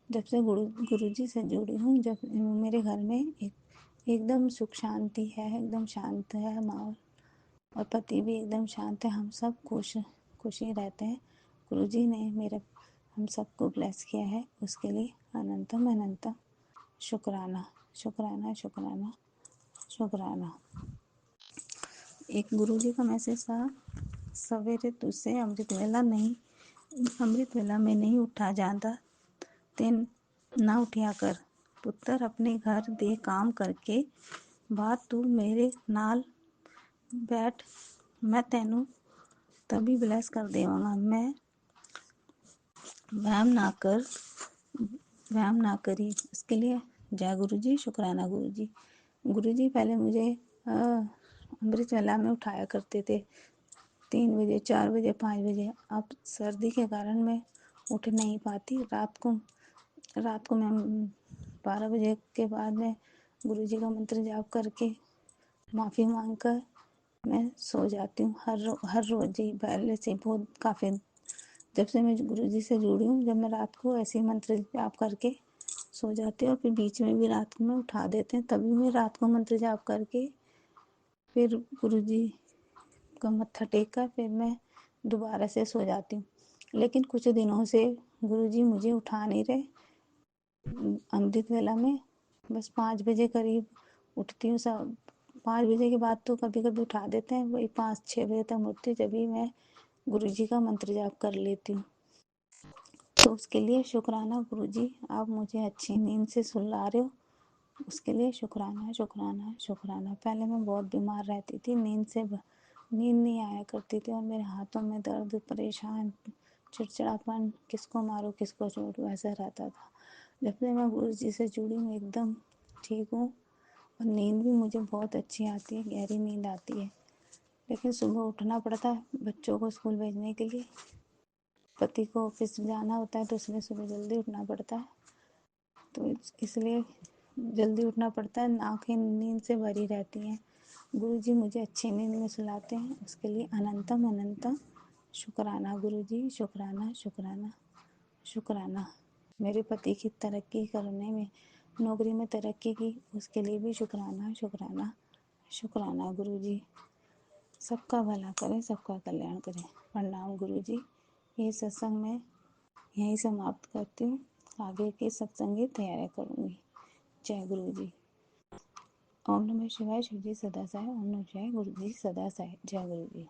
जब से गुरुजी से जुड़ी हूँ, जब मेरे घर में एकदम सुख शांति है, एकदम शांत है माहौल, और पति भी एकदम शांत है, हम सब खुशी रहते हैं। गुरुजी ने हम सबको ब्लेस किया है, उसके लिए अनंतम अनंतम शुक्राना शुक्राना शुक्राना शुक्राना। एक गुरुजी का मैसेज था, सवेरे तुझसे अमृत वेला में नहीं उठा जाता, तेन ना उठिया कर पुत्र, अपने घर दे काम करके बात तू मेरे नाल बैठ, मैं तेनू तभी ब्लेस कर देवांगा, मैं वहम ना करी। इसके लिए जय गुरु जी, शुक्राना गुरु जी। गुरु जी पहले मुझे अमृत वेला में उठाया करते थे, 3 बजे 4 बजे 5 बजे, अब सर्दी के कारण मैं उठ नहीं पाती, रात को मैं 12 बजे के बाद में गुरु जी का मंत्र जाप करके माफ़ी मांग कर मैं सो जाती हूँ, हर रोज़ ही पहले से बहुत काफ़ी, जब से मैं गुरु जी से जुड़ी हूँ, जब मैं रात को ऐसे मंत्र जाप करके सो जाती हूँ और फिर बीच में भी रात को मैं उठा देते हैं, तभी मैं रात को मंत्र जाप करके फिर गुरुजी का मत्था टेक कर फिर मैं दोबारा से सो जाती हूँ। लेकिन कुछ दिनों से गुरुजी मुझे उठा नहीं रहे। अमृत वेला में बस 5 बजे करीब उठती हूँ। सब 5 बजे के बाद तो कभी कभी उठा देते हैं, वही 5-6 बजे तक उठती हूँ, जब भी मैं गुरुजी का मंत्र जाप कर लेती हूँ। तो उसके लिए शुक्राना गुरुजी, आप मुझे अच्छी नींद से सुला रहे हो, उसके लिए शुक्राना शुक्राना शुक्राना। पहले मैं बहुत बीमार रहती थी, नींद नहीं आया करती थी और मेरे हाथों में दर्द, परेशान, चिड़चिड़ापन, किसको मारो किसको छोड़ो ऐसा रहता था। जब से मैं गुरुजी से जुड़ी हूँ एकदम ठीक हूँ और नींद भी मुझे बहुत अच्छी आती है, गहरी नींद आती है। लेकिन सुबह उठना पड़ता है बच्चों को स्कूल भेजने के लिए, पति को ऑफिस जाना होता है तो इसलिए सुबह जल्दी उठना पड़ता है। तो इसलिए जल्दी उठना पड़ता है, आँखें नींद से भरी रहती हैं। गुरुजी मुझे अच्छी नींद में सुलाते हैं, उसके लिए अनंतम अनंतम शुक्राना गुरुजी, शुक्राना शुक्राना शुक्राना। मेरे पति की तरक्की करने में, नौकरी में तरक्की की, उसके लिए भी शुक्राना शुक्राना शुक्राना गुरुजी। सबका भला करें, सबका कल्याण करें। प्रणाम गुरुजी। ये सत्संग मैं यहीं समाप्त करती हूँ, आगे के सत्संग की तैयारी करूँगी। जय गुरु जी। ओम नमः शिवाय। शिव जी सदा सहाय। ओम नमः शिवाय। गुरु जी सदा सहाय। जय गुरु जी।